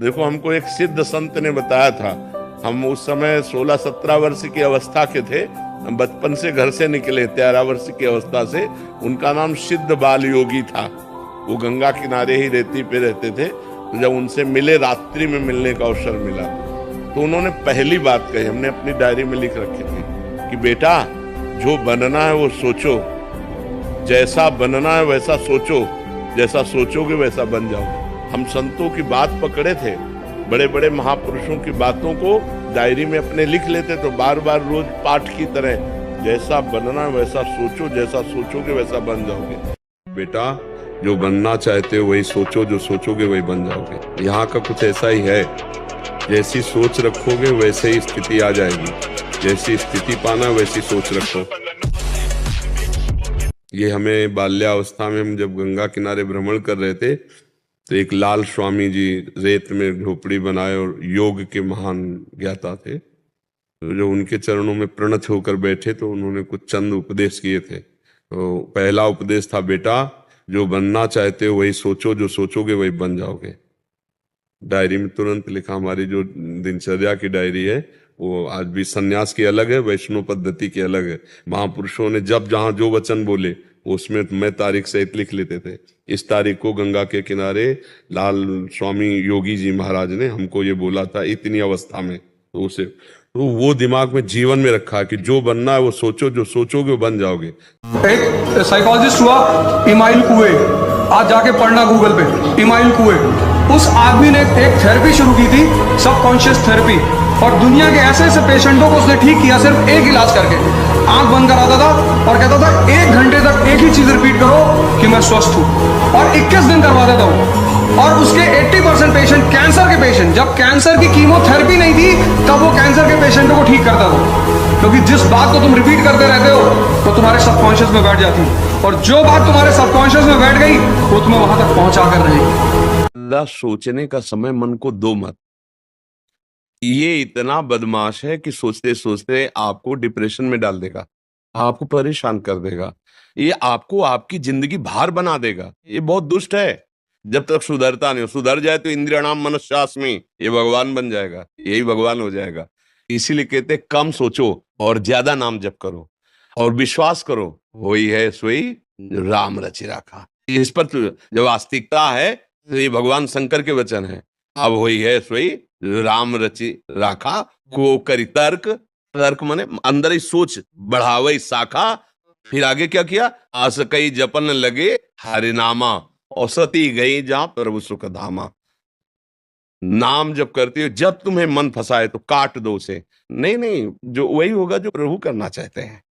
देखो, हमको एक सिद्ध संत ने बताया था। हम उस समय 16-17 वर्ष की अवस्था के थे। हम बचपन से घर से निकले 13 वर्ष की अवस्था से। उनका नाम सिद्ध बाल योगी था। वो गंगा किनारे ही रेती पे रहते थे। तो जब उनसे मिले, रात्रि में मिलने का अवसर मिला, तो उन्होंने पहली बात कही, हमने अपनी डायरी में लिख रखी थी कि बेटा, जो बनना है वो सोचो, जैसा बनना है वैसा सोचो, जैसा सोचोगे वैसा बन जाओगे। हम संतों की बात पकड़े थे, बड़े बड़े महापुरुषों की बातों को डायरी में अपने लिख लेते, तो बार बार रोज पाठ की तरह, जैसा बनना है वैसा सोचो, जैसा सोचोगे वैसा बन जाओगे। बेटा, जो बनना चाहते हो वही सोचो, जो सोचोगे वही बन जाओगे। यहाँ का कुछ ऐसा ही है, जैसी सोच रखोगे वैसे ही स्थिति आ जाएगी, जैसी स्थिति पाना वैसी सोच रखो। ये हमें बाल्यावस्था में, हम जब गंगा किनारे भ्रमण कर रहे थे, तो एक लाल स्वामी जी रेत में झोपड़ी बनाए और योग के महान ज्ञाता थे। तो जो उनके चरणों में प्रणत होकर बैठे, तो उन्होंने कुछ चंद उपदेश किए थे। तो पहला उपदेश था, बेटा, जो बनना चाहते हो वही सोचो, जो सोचोगे वही बन जाओगे। डायरी में तुरंत लिखा। हमारी जो दिनचर्या की डायरी है वो आज भी सन्यास की अलग है, वैष्णव पद्धति की अलग है। महापुरुषों ने जब जहां जो वचन बोले उसमें मैं तारीख सहित लिख लेते थे। इस तारीख को गंगा के किनारे लाल स्वामी योगी जी महाराज ने हमको ये बोला था, इतनी अवस्था में। तो उसे, तो वो दिमाग में जीवन में रखा है कि जो बनना है वो सोचो, जो सोचोगे वो बन जाओगे। एक साइकोलॉजिस्ट हुआ इमाइल कुए, आज जाके पढ़ना गूगल पे, इमाइल कुए। उस आदमी ने एक थेरेपी शुरू की थी, सबकॉन्शियस थेरेपी, और दुनिया के ऐसे ऐसे पेशेंटों को उसने ठीक किया सिर्फ एक इलाज करके। आंख बंद कराता था और कहता था 1 घंटे तक एक ही चीज रिपीट करो कि मैं स्वस्थ हूं, और 21 दिन करवा देता हूं। और उसके 80% पेशेंट, कैंसर के पेशेंट, जब कैंसर की कीमोथेरेपी नहीं थी तब वो कैंसर के पेशेंटों को ठीक करता था, क्योंकि जिस बात को तुम रिपीट करते रहते हो वो तुम्हारे सबकॉन्शियस में बैठ जाती है, और जो बात तुम्हारे सबकॉन्शियस में बैठ गई वो तुम्हें वहां तक पहुंचा कर रहेगी। सोचने का समय मन को दो मत। ये इतना बदमाश है कि सोचते सोचते आपको डिप्रेशन में डाल देगा, आपको परेशान कर देगा, ये आपको आपकी जिंदगी भार बना देगा। ये बहुत दुष्ट है। जब तक सुधरता नहीं हो, सुधर जाए तो इंद्रियाणाम मनस्यास्मि, ये भगवान बन जाएगा, यही भगवान हो जाएगा। इसीलिए कहते कम सोचो और ज्यादा नाम जप करो और विश्वास करो, वही है सोई राम रचि राखा। इस पर जब आस्तिकता है तो ये भगवान शंकर के वचन है। अब वही है सोई राम रचि राखा, को करी तर्क, तर्क माने अंदर ही सोच बढ़ावे शाखा। फिर आगे क्या किया, आस कई जपन लगे हरिनामा, औसती गई जहां प्रभु सुख धामा। नाम जब करती हो, जब तुम्हें मन फंसाए तो काट दो उसे। नहीं, जो वही होगा जो प्रभु करना चाहते हैं।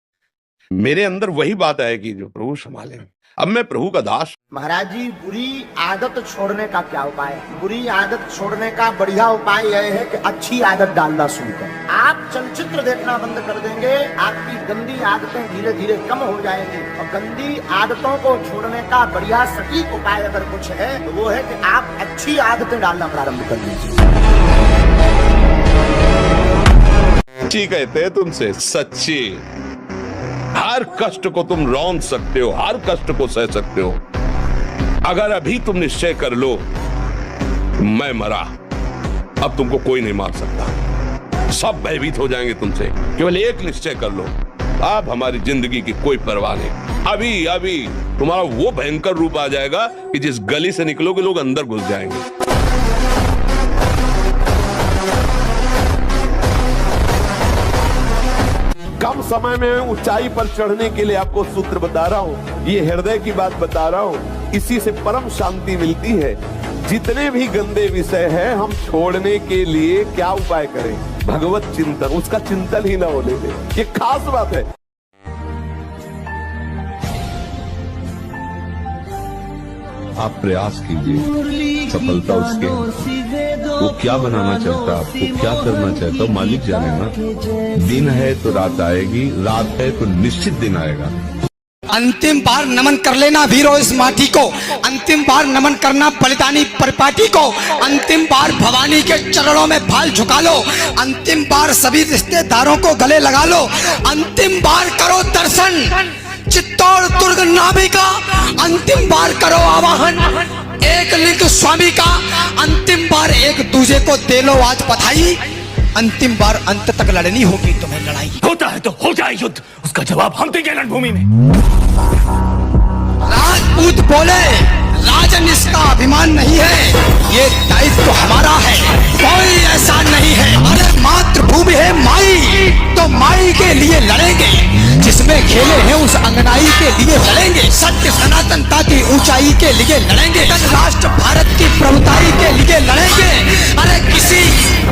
मेरे अंदर वही बात आएगी जो प्रभु संभाले। अब मैं प्रभु का दास। महाराज जी, बुरी आदत छोड़ने का क्या उपाय है? बुरी आदत छोड़ने का बढ़िया उपाय यह है कि अच्छी आदत डालना शुरू करें। आप चलचित्र देखना बंद कर देंगे, आपकी गंदी आदतें धीरे धीरे कम हो जाएंगी। और गंदी आदतों को छोड़ने का बढ़िया सटीक उपाय अगर कुछ है तो वो है कि आप अच्छी आदतें डालना प्रारंभ कर दीजिए। ठीक कहते हैं तुमसे, सच्ची। हर कष्ट को तुम रौंद सकते हो, हर कष्ट को सह सकते हो। अगर अभी तुम निश्चय कर लो मैं मरा, अब तुमको कोई नहीं मार सकता। सब भयभीत हो जाएंगे तुमसे। केवल एक निश्चय कर लो, अब हमारी जिंदगी की कोई परवाह नहीं। अभी तुम्हारा वो भयंकर रूप आ जाएगा कि जिस गली से निकलोगे लोग अंदर घुस जाएंगे। कम समय में ऊंचाई पर चढ़ने के लिए आपको सूत्र बता रहा हूं, ये हृदय की बात बता रहा हूं। इसी से परम शांति मिलती है। जितने भी गंदे विषय हैं, हम छोड़ने के लिए क्या उपाय करें? भगवत चिंतन, उसका चिंतन ही ना होने दें। ये खास बात है। आप प्रयास कीजिए, सफलता उसके, वो क्या बनाना चाहता है, आपको क्या करना चाहता है मालिक जाने ना। दिन है तो रात आएगी, रात है तो निश्चित दिन आएगा। अंतिम बार नमन कर लेना वीरों इस माटी को, अंतिम बार नमन करना पलितानी परिपाटी को, अंतिम बार भवानी के चरणों में फाल झुका लो, अंतिम बार सभी रिश्तेदारों को गले लगा लो, अंतिम बार करो दर्शन चित्तौड़ दुर्ग नाभि का, अंतिम बार करो आवाहन एक लिंग स्वामी का, अंतिम बार एक दूजे को दे लो आज बधाई, अंतिम बार अंत तक लड़नी होगी तुम्हें लड़ाई। होता है तो हो जाए युद्ध, उसका जवाब हम देंगे रणभूमि में। राजपूत बोले राजन इसका अभिमान नहीं है, ये दायित्व तो हमारा है, कोई ऐसा नहीं है। अरे मातृभूमि है माई, तो माई के लिए लड़ेंगे, जिसमें खेले हैं उस अंगनाई के लिए लड़ेंगे, सत्य सनातनता की ऊंचाई के लिए लड़ेंगे, राष्ट्र भारत की प्रभुताई के लिए लड़ेंगे। अरे किसी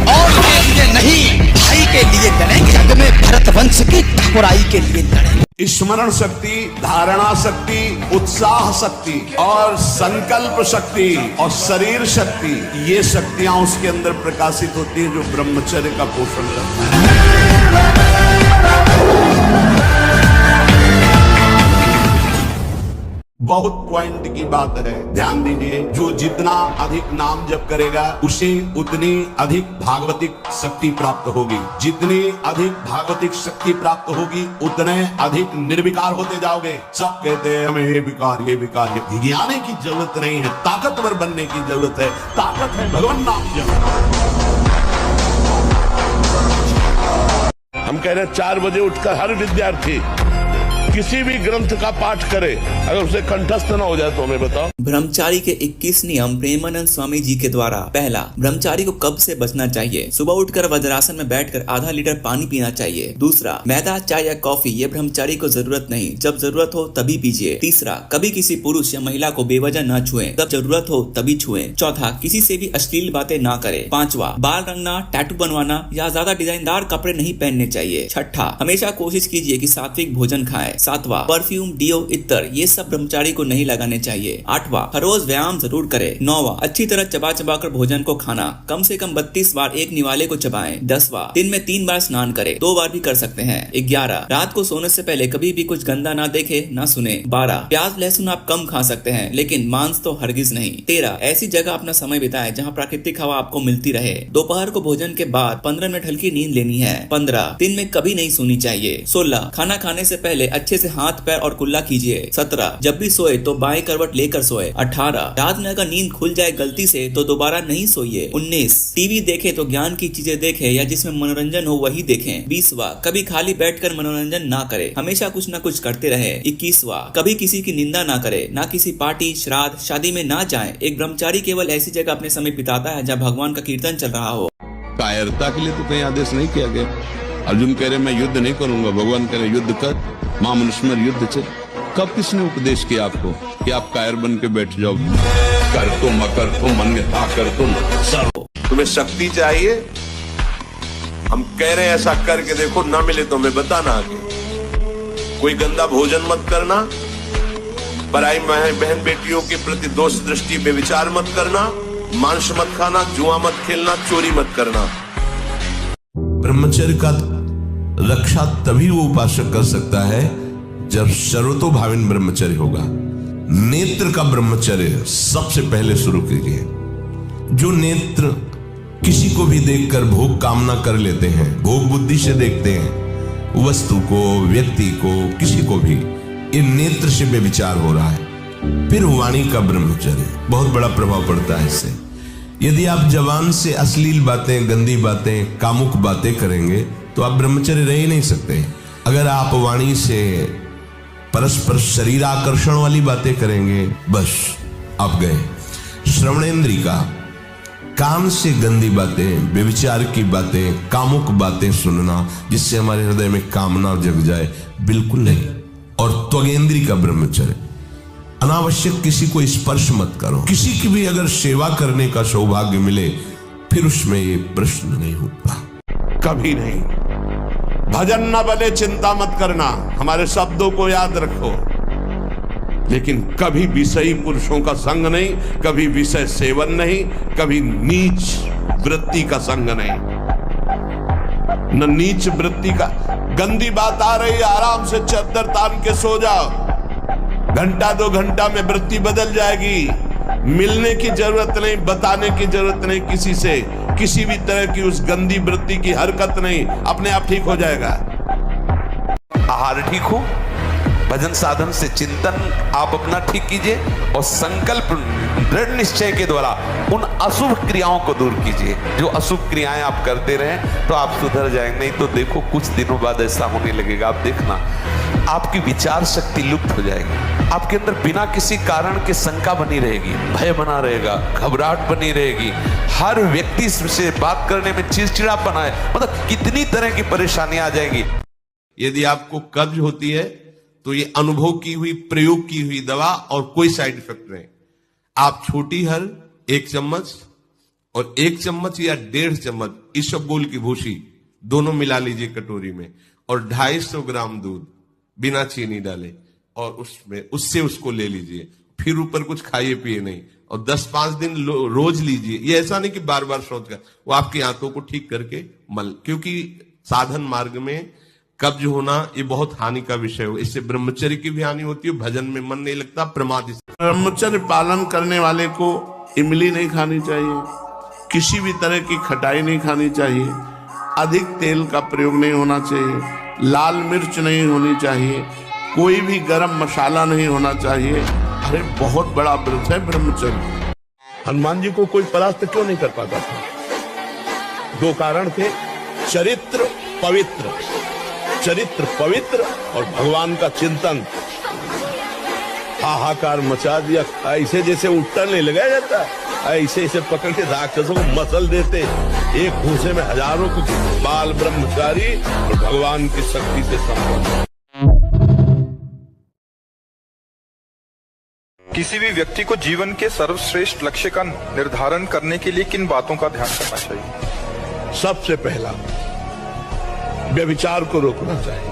और के लिए नहीं, भाई के लिए लड़ेंगे, जग में भरत वंश की ठाकुराई के लिए लड़ेंगे। स्मरण शक्ति, धारणा शक्ति, उत्साह शक्ति और संकल्प शक्ति और शरीर शक्ति, ये शक्तियां उसके अंदर प्रकाशित होती है जो ब्रह्मचर्य का पोषण करता है। बहुत पॉइंट की बात है, ध्यान दीजिए। जो जितना अधिक नाम जप करेगा उसे उतनी अधिक भागवतिक शक्ति प्राप्त होगी, जितनी अधिक भागवतिक शक्ति प्राप्त होगी उतने अधिक निर्विकार होते जाओगे। सब कहते हैं हमें ये विकार ये विकार, ये गिराने की जरूरत नहीं है, ताकतवर बनने की जरूरत है। ताकत है भगवान नाम जप। हम कह रहे हैं 4 बजे उठकर हर विद्यार्थी किसी भी ग्रंथ का पाठ करे, अगर उसे कंठस्थ न हो जाए तो हमें बताओ। ब्रह्मचारी के 21 नियम प्रेमानंद स्वामी जी के द्वारा। पहला, ब्रह्मचारी को कब्ज से बचना चाहिए। सुबह उठकर वज्रासन में बैठकर आधा लीटर पानी पीना चाहिए। दूसरा, मैदा, चाय या कॉफी ये ब्रह्मचारी को जरूरत नहीं, जब जरूरत हो तभी पीजिए। तीसरा, कभी किसी पुरुष या महिला को बेवजह न छुएं, जब जरूरत हो तभी छुएं। चौथा, किसी से भी अश्लील बातें ना करें। पांचवा, बाल रंगना, टैटू बनवाना या ज्यादा डिजाइनदार कपड़े नहीं पहनने चाहिए। छठा, हमेशा कोशिश कीजिए कि सात्विक भोजन खाएं। सातवां, परफ्यूम, डिओ, इत्र ये सब ब्रह्मचारी को नहीं लगाने चाहिए। आठवां, हर रोज व्यायाम जरूर करें। नौवां, अच्छी तरह चबा चबा कर भोजन को खाना, कम से कम 32 बार एक निवाले को चबाएं। 10वां, दिन में 3 बार स्नान करें, 2 बार भी कर सकते हैं। 11, रात को सोने से पहले कभी भी कुछ गंदा ना देखे ना सुने। 12, प्याज लहसुन आप कम खा सकते हैं लेकिन मांस तो हरगिज नहीं। 13, ऐसी जगह अपना समय बिताएं जहाँ प्राकृतिक हवा आपको मिलती रहे। दोपहर को भोजन के बाद 15 मिनट हल्की नींद लेनी है। 15, दिन में कभी नहीं सोनी चाहिए। 16, खाना खाने से पहले अच्छे से हाथ पैर और कुल्ला कीजिए। 17, जब भी सोए तो बाएं करवट लेकर सोए। 18, रात में अगर नींद खुल जाए गलती से तो दोबारा नहीं सोइए। 19, टीवी देखें तो ज्ञान की चीजें देखें या जिसमें मनोरंजन हो वही देखें। 20वां, कभी खाली बैठकर मनोरंजन ना करे, हमेशा कुछ न कुछ करते रहे। 21वां, कभी किसी की निंदा ना करे, ना किसी पार्टी, श्राद्ध, शादी में ना जाए। एक ब्रह्मचारी केवल ऐसी जगह अपने समय बिताता है जहाँ भगवान का कीर्तन चल रहा हो। कायरता के लिए तो कहीं आदेश नहीं किया गया। अर्जुन कह रहे मैं युद्ध नहीं करूंगा, भगवान कह रहे युद्ध कर, मां मनुष्मर युद्ध चल। कब किसने उपदेश किया आपको कि आप कायर बन के बैठ जाओ? कर तुम अकर तुम अन्यथा कर तुम सर। तुम्हें शक्ति चाहिए, हम कह रहे हैं ऐसा करके देखो, ना मिले तो हमें बताना आगे। कोई गंदा भोजन मत करना, पराई बहन बेटियों के प्रति दोष दृष्टि पे विचार मत करना, मांस मत खाना, जुआ मत खेलना, चोरी मत करना। ब्रह्मचर्य का रक्षा तभी वो उपासक कर सकता है जब सर्वतोभाविन ब्रह्मचर्य होगा। नेत्र का ब्रह्मचर्य सबसे पहले शुरू कीजिए। जो नेत्र किसी को भी देखकर भोग कामना कर लेते हैं, भोग बुद्धि से देखते हैं वस्तु को, व्यक्ति को, किसी को भी, ये नेत्र से बेविचार हो रहा है। फिर वाणी का ब्रह्मचर्य, बहुत बड़ा प्रभाव पड़ता है इससे। यदि आप जबान से अश्लील बातें, गंदी बातें, कामुक बातें करेंगे तो आप ब्रह्मचर्य रह ही नहीं सकते। अगर आप वाणी से परस्पर शरीर आकर्षण वाली बातें करेंगे, बस आप गए। श्रवणेंद्री का, कान से गंदी बातें, व्यभिचार की बातें, कामुक बातें सुनना जिससे हमारे हृदय में कामना जग जाए, बिल्कुल नहीं। और त्वगेंद्री का ब्रह्मचर्य, अनावश्यक किसी को स्पर्श मत करो। किसी की भी अगर सेवा करने का सौभाग्य मिले फिर उसमें ये प्रश्न नहीं होता, कभी नहीं। भजन न बले चिंता मत करना, हमारे शब्दों को याद रखो, लेकिन कभी विषयी पुरुषों का संग नहीं, कभी विषय सेवन नहीं, कभी नीच वृत्ति का संग नहीं। न नीच वृत्ति का, गंदी बात आ रही है आराम से चद्दर तान के सो जाओ, घंटा 2 घंटा में वृत्ति बदल जाएगी। मिलने की जरूरत नहीं, बताने की जरूरत नहीं किसी से, किसी भी तरह की उस गंदी वृत्ति की हरकत नहीं, अपने आप ठीक हो जाएगा। आहार ठीक हो, भजन साधन से चिंतन आप अपना ठीक कीजिए और संकल्प दृढ़ निश्चय के द्वारा उन अशुभ क्रियाओं को दूर कीजिए। जो अशुभ क्रियाएं आप करते रहें तो आप सुधर जाएंगे। नहीं तो देखो कुछ दिनों बाद ऐसा होने लगेगा, आप देखना आपकी विचार शक्ति लुप्त हो जाएगी। आपके अंदर बिना किसी कारण के शंका बनी रहेगी, भय बना रहेगा, घबराहट बनी रहेगी, हर व्यक्ति से बात करने में चिड़चिड़ापन आए, मतलब कितनी तरह की परेशानियां आ जाएंगी। यदि आपको कब्ज होती है तो ये अनुभव की हुई, प्रयोग की हुई दवा और कोई साइड इफेक्ट नहीं। आप छोटी हल 1 चम्मच और 1 चम्मच या 1.5 चम्मच इसबगोल की भूसी दोनों मिला लीजिए कटोरी में, और 250 ग्राम दूध बिना चीनी डाले और उसमें उससे उसको ले लीजिए। फिर ऊपर कुछ खाइए पिए नहीं, और 10-5 दिन रोज लीजिए। ये ऐसा नहीं कि बार बार सोच कर, वो आपकी आंतों को ठीक करके मल, क्योंकि साधन मार्ग में कब्ज होना ये बहुत हानि का विषय हो। इससे ब्रह्मचर्य की भी हानि होती है, भजन में मन नहीं लगता, प्रमाद। ब्रह्मचर्य पालन करने वाले को इमली नहीं खानी चाहिए, किसी भी तरह की खटाई नहीं खानी चाहिए, अधिक तेल का प्रयोग नहीं होना चाहिए, लाल मिर्च नहीं होनी चाहिए, कोई भी गरम मसाला नहीं होना चाहिए। अरे बहुत बड़ा व्रत है ब्रह्मचर्य। हनुमान जी को कोई परास्त क्यों नहीं कर पाता था? 2 कारण थे, चरित्र पवित्र, चरित्र पवित्र और भगवान का चिंतन। हाहाकार मचा दिया, ऐसे जैसे उठता नहीं लगाया जाता, ऐसे ऐसे पकड़ के राक्षसों को मसल देते। एक भूसे में हजारों को बाल ब्रह्मचारी और भगवान की शक्ति से संपन्न। किसी भी व्यक्ति को जीवन के सर्वश्रेष्ठ लक्ष्य का निर्धारण करने के लिए किन बातों का ध्यान करना चाहिए? सबसे पहला, व्यभिचार को रोकना चाहिए,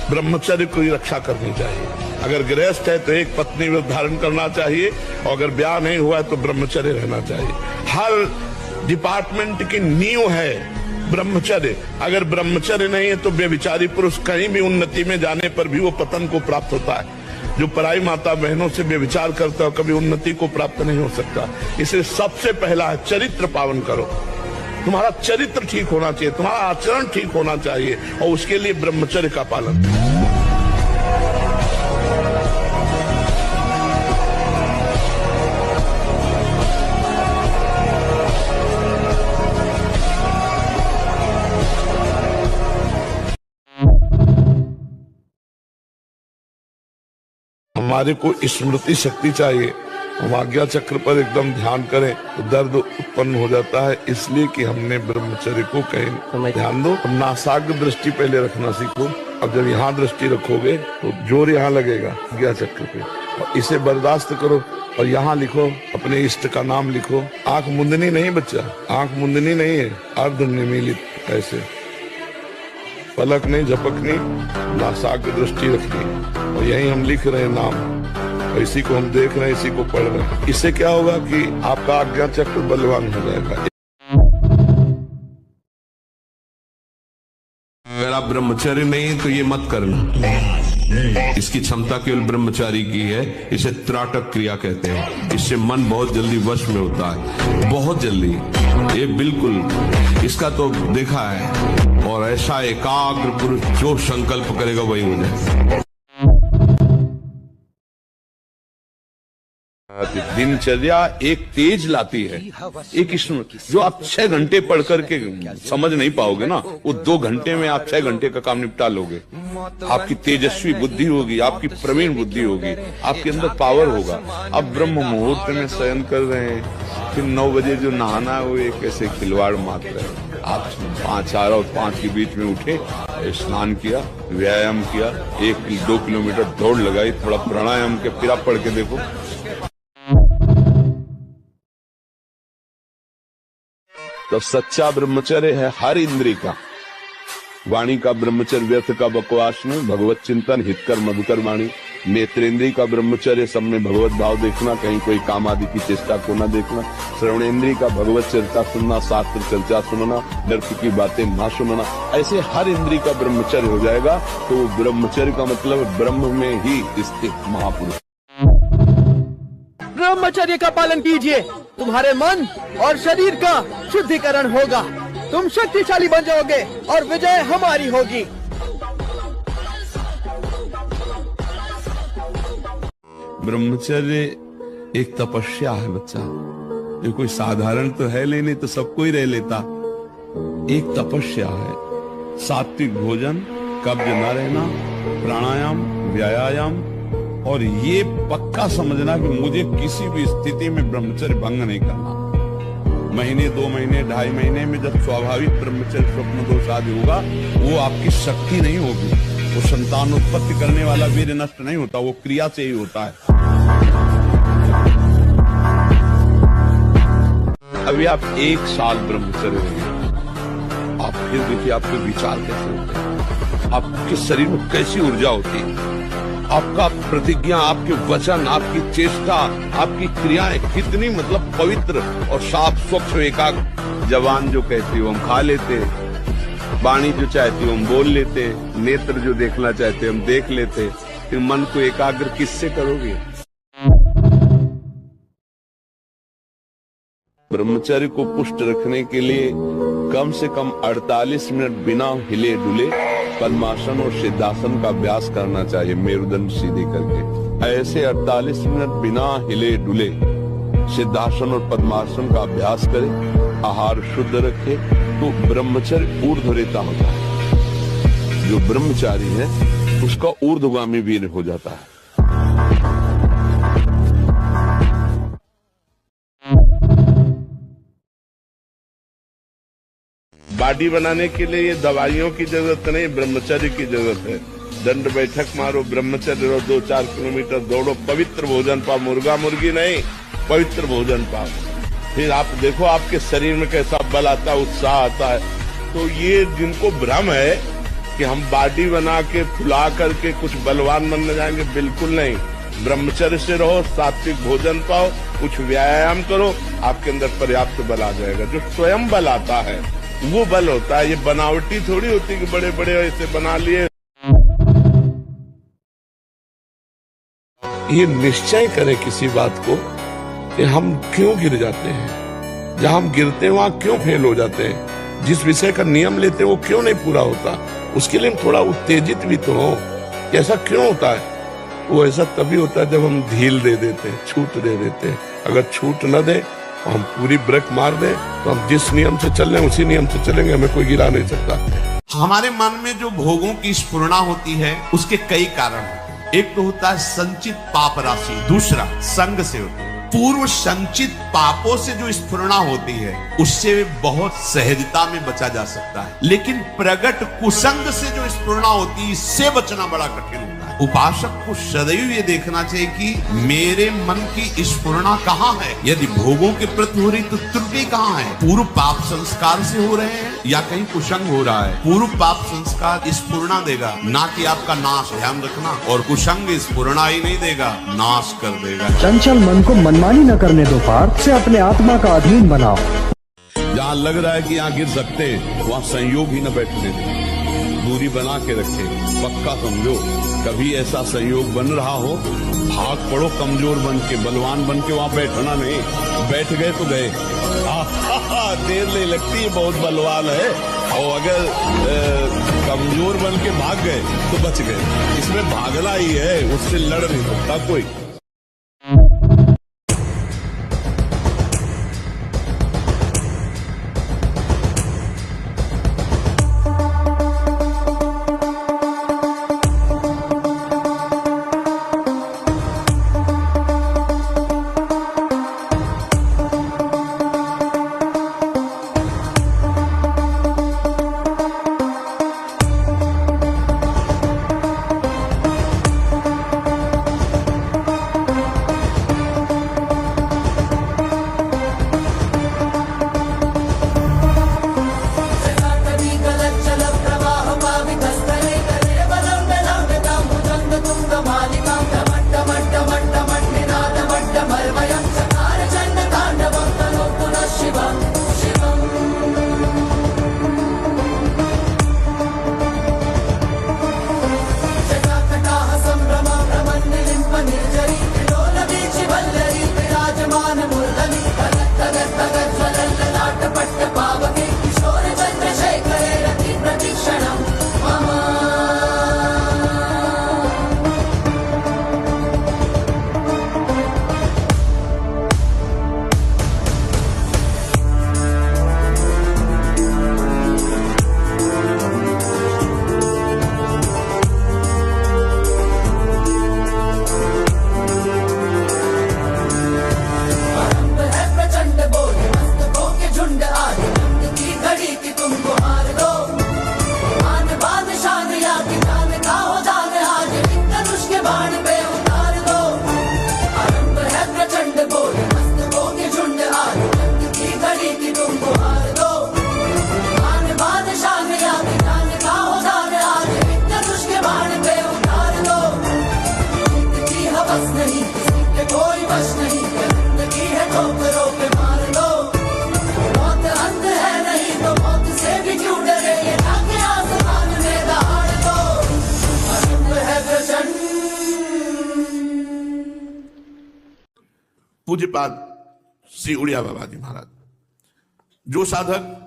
ब्रह्मचर्य की रक्षा करनी चाहिए। अगर गृहस्थ है तो एक पत्नी व्रत धारण करना चाहिए, और अगर ब्याह नहीं हुआ है तो ब्रह्मचर्य रहना चाहिए। हर डिपार्टमेंट की नींव है ब्रह्मचर्य। अगर ब्रह्मचर्य नहीं है तो व्यभिचारी पुरुष कहीं भी उन्नति में जाने पर भी वो पतन को प्राप्त होता है। जो पराई माता बहनों से व्यभिचार करता है कभी उन्नति को प्राप्त नहीं हो सकता। इसलिए सबसे पहला है चरित्र पावन करो। तुम्हारा चरित्र ठीक होना चाहिए, तुम्हारा आचरण ठीक होना चाहिए, और उसके लिए ब्रह्मचर्य का पालन। हमारे को स्मृति शक्ति चाहिए। हम आज्ञा चक्र पर एकदम ध्यान करें तो दर्द उत्पन्न हो जाता है, इसलिए कि हमने ब्रह्मचर्य को कहीं ध्यान दो। नासाग्र दृष्टि पहले रखना सीखो। अब जब यहाँ दृष्टि रखोगे तो जोर यहाँ लगेगा आज्ञा चक्र पे, और इसे बर्दाश्त करो। और यहाँ लिखो, अपने इष्ट का नाम लिखो। आंख मुंदनी नहीं बच्चा, आंख मुंदनी नहीं है, अर्ध निमीलित ऐसे, पलक नहीं झपकनी, नासाग्र दृष्टि रखनी। और यही हम लिख रहे हैं नाम, और इसी को हम देख रहे हैं, इसी को पढ़ रहे हैं। इससे क्या होगा कि आपका आज्ञा चक्र बलवान हो जाएगा। अगर आप ब्रह्मचर्य नहीं तो ये मत करना। इसकी क्षमता केवल ब्रह्मचारी की है। इसे त्राटक क्रिया कहते हैं। इससे मन बहुत जल्दी वश में होता है, बहुत जल्दी। ये बिल्कुल इसका तो देखा है। और ऐसा एकाग्र पुरुष जो संकल्प करेगा वही हो जाए। दिनचर्या एक तेज लाती है, एक जो आप 6 घंटे पढ़ करके समझ नहीं पाओगे ना, वो 2 घंटे में आप 6 घंटे का काम निपटा लोगे। आपकी तेजस्वी बुद्धि होगी, आपकी प्रवीण बुद्धि होगी, आपके अंदर पावर होगा। अब ब्रह्म मुहूर्त में शयन कर रहे हैं, फिर 9 बजे जो नहाना है वो एक ऐसे खिलवाड़ मात्र है। आप 4 और 5 के बीच में उठे, स्नान किया, व्यायाम किया, 1-2 किलोमीटर दौड़ लगाई, थोड़ा प्राणायाम के, फिर आप पढ़ के देखो। तो सच्चा ब्रह्मचर्य है हर इंद्रिय का। वाणी का ब्रह्मचर्य व्यर्थ का बकवास में, भगवत चिंतन, हितकर मधुकर वाणी। नेत्रेंद्रिय का ब्रह्मचर्य सब में भगवत भाव देखना, कहीं कोई काम आदि की चेष्टा को न देखना। श्रवणेन्द्रिय का भगवत चर्चा सुनना, शास्त्र चर्चा सुनना, व्यर्थ की बातें ना सुनना। ऐसे हर इंद्रिय का ब्रह्मचर्य हो जाएगा तो ब्रह्मचर्य का मतलब ब्रह्म में ही स्थित महापुरुष। ब्रह्मचर्य का पालन कीजिए, तुम्हारे मन और शरीर का शुद्धिकरण होगा, तुम शक्तिशाली बन जाओगे और विजय हमारी होगी। ब्रह्मचर्य एक तपस्या है बच्चा, ये कोई साधारण तो है नहीं तो सबको ही रह लेता। एक तपस्या है। सात्विक भोजन, कब्ज न रहना, प्राणायाम, व्यायाम, और ये पक्का समझना कि मुझे किसी भी स्थिति में ब्रह्मचर्य भंग नहीं करना। महीने, 2 महीने, 2.5 महीने में जब स्वाभाविक ब्रह्मचर्य स्वप्न दोष आदि होगा, वो आपकी शक्ति नहीं होगी, वो संतान उत्पत्ति करने वाला वीर्य नष्ट नहीं होता, वो क्रिया से ही होता है। अभी आप 1 साल ब्रह्मचर्य रहेंगे, आप फिर देखिए आपके विचार कैसे होते हैं, आपके शरीर में कैसी ऊर्जा होती है, आपका प्रतिज्ञा, आपके वचन, आपकी चेष्टा, आपकी क्रियाएं कितनी मतलब पवित्र और साफ स्वच्छ एकाग्र। जवान जो कहती हो हम खा लेते, वाणी जो चाहती हो हम बोल लेते, नेत्र जो देखना चाहते हम देख लेते, फिर मन को एकाग्र किससे करोगे? ब्रह्मचर्य को पुष्ट रखने के लिए कम से कम 48 मिनट बिना हिले डुले पद्मासन और सिद्धासन का अभ्यास करना चाहिए, मेरुदंड सीधे करके। ऐसे 48 मिनट बिना हिले डुले सिद्धासन और पद्मासन का अभ्यास करें, आहार शुद्ध रखे, तो ब्रह्मचर्य ऊर्ध्वरेता होता है। जो ब्रह्मचारी है उसका ऊर्ध्वगामी वीर हो जाता है। बॉडी बनाने के लिए ये दवाइयों की जरूरत नहीं, ब्रह्मचर्य की जरूरत है। दंड बैठक मारो, ब्रह्मचर्य रहो, 2-4 किलोमीटर दौड़ो, पवित्र भोजन पाओ, मुर्गा मुर्गी नहीं, पवित्र भोजन पाओ। फिर आप देखो आपके शरीर में कैसा बल आता है, उत्साह आता है। तो ये जिनको भ्रम है कि हम बॉडी बना के फुला करके कुछ बलवान बनने जाएंगे, बिल्कुल नहीं। ब्रह्मचर्य से रहो, सात्विक भोजन पाओ, कुछ व्यायाम करो, आपके अंदर पर्याप्त बल आ जाएगा। जो स्वयं बल आता है वो बल होता है, ये बनावटी थोड़ी होती कि बड़े बड़े ऐसे बना लिए। ये निश्चय करें किसी बात को कि हम क्यों गिर जाते हैं, जहां हम गिरते हैं वहां क्यों फेल हो जाते हैं, जिस विषय का नियम लेते हैं वो क्यों नहीं पूरा होता, उसके लिए हम थोड़ा उत्तेजित भी तो हो। ऐसा क्यों होता है? वो ऐसा तभी होता है जब हम ढील दे देते हैं, छूट दे देते हैं। अगर छूट न दे, हम पूरी ब्रेक मार दें, तो हम जिस नियम से चल रहे हैं उसी नियम से चलेंगे, हमें कोई गिरा नहीं सकता। हमारे मन में जो भोगों की स्फुरणा होती है उसके कई कारण होते हैं। एक तो होता है संचित पाप राशि, दूसरा संग से होती है। पूर्व संचित पापों से जो स्फुरणा होती है उससे बहुत सहजता में बचा जा सकता है, लेकिन प्रगट कुसंग से जो स्फुरणा होती है इससे बचना बड़ा कठिन होता है। उपासक को सदैव ये देखना चाहिए कि मेरे मन की स्फुरणा कहाँ है, यदि भोगों के प्रति हो रही तो त्रुटि कहाँ है, पूर्व पाप संस्कार से हो रहे हैं या कहीं कुसंग हो रहा है। पूर्व पाप संस्कार स्फुरणा देगा, ना कि आपका नाश, ध्यान रखना, और कुसंग स्फुरणा ही नहीं देगा, नाश कर देगा। चंचल मन को मनमानी न करने दो पार्थ, से अपने आत्मा का अधीन बनाओ। जहाँ लग रहा है कि यहाँ गिर सकते हैं वहाँ संयोग ही न बैठने दें, दूरी बना के रखे। पक्का समझो, कभी ऐसा संयोग बन रहा हो, भाग पड़ो कमजोर बन के, बलवान बन के वहाँ बैठना नहीं। बैठ गए तो गए, देर नहीं लगती है, बहुत बलवान है। और अगर कमजोर बन के भाग गए तो बच गए। इसमें भागना ही है, उससे लड़ नहीं सकता कोई। पूज्यपाद श्री उड़िया बाबा जी महाराज। जो साधक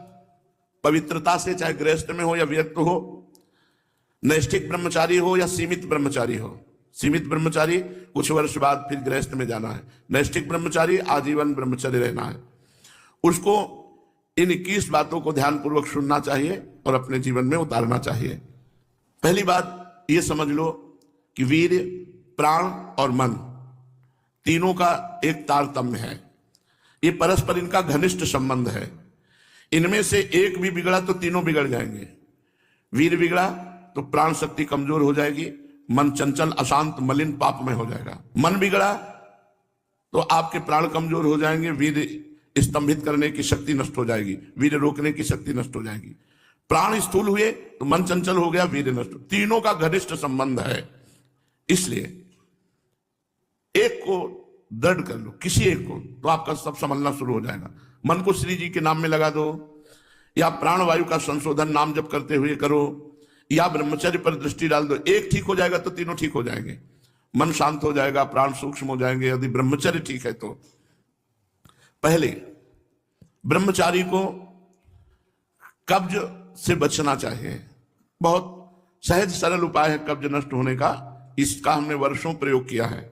पवित्रता से, चाहे गृहस्थ में हो या व्यक्त हो, नैष्ठिक ब्रह्मचारी हो या सीमित ब्रह्मचारी हो, सीमित ब्रह्मचारी कुछ वर्ष बाद फिर गृहस्थ में जाना है, नैष्ठिक ब्रह्मचारी आजीवन ब्रह्मचर्य रहना है, उसको इन 21 बातों को ध्यानपूर्वक सुनना चाहिए और अपने जीवन में उतारना चाहिए। पहली बात ये समझ लो कि वीर्य, प्राण और मन तीनों का एक तारतम्य है। ये परस्पर इनका घनिष्ठ संबंध है। इनमें से एक भी बिगड़ा तो तीनों बिगड़ जाएंगे। वीर्य बिगड़ा तो प्राण शक्ति कमजोर हो जाएगी, मन चंचल, अशांत, मलिन, पापमय हो जाएगा। मन बिगड़ा तो आपके प्राण कमजोर हो जाएंगे, वीर्य स्तंभित करने की शक्ति नष्ट हो जाएगी, वीर्य रोकने की शक्ति नष्ट हो जाएगी। प्राण स्थूल हुए तो मन चंचल हो गया, वीर्य नष्ट। तीनों का घनिष्ठ संबंध है। इसलिए एक को दृढ़ कर लो, किसी एक को, तो आपका सब संभलना शुरू हो जाएगा। मन को श्री जी के नाम में लगा दो, या प्राण वायु का संशोधन नाम जप करते हुए करो, या ब्रह्मचर्य पर दृष्टि डाल दो। एक ठीक हो जाएगा तो तीनों ठीक हो जाएंगे। मन शांत हो जाएगा, प्राण सूक्ष्म हो जाएंगे, यदि ब्रह्मचर्य ठीक है तो। पहले ब्रह्मचारी को कब्ज से बचना चाहिए। बहुत सहज सरल उपाय है कब्ज नष्ट होने का। इसका हमने वर्षों प्रयोग किया है।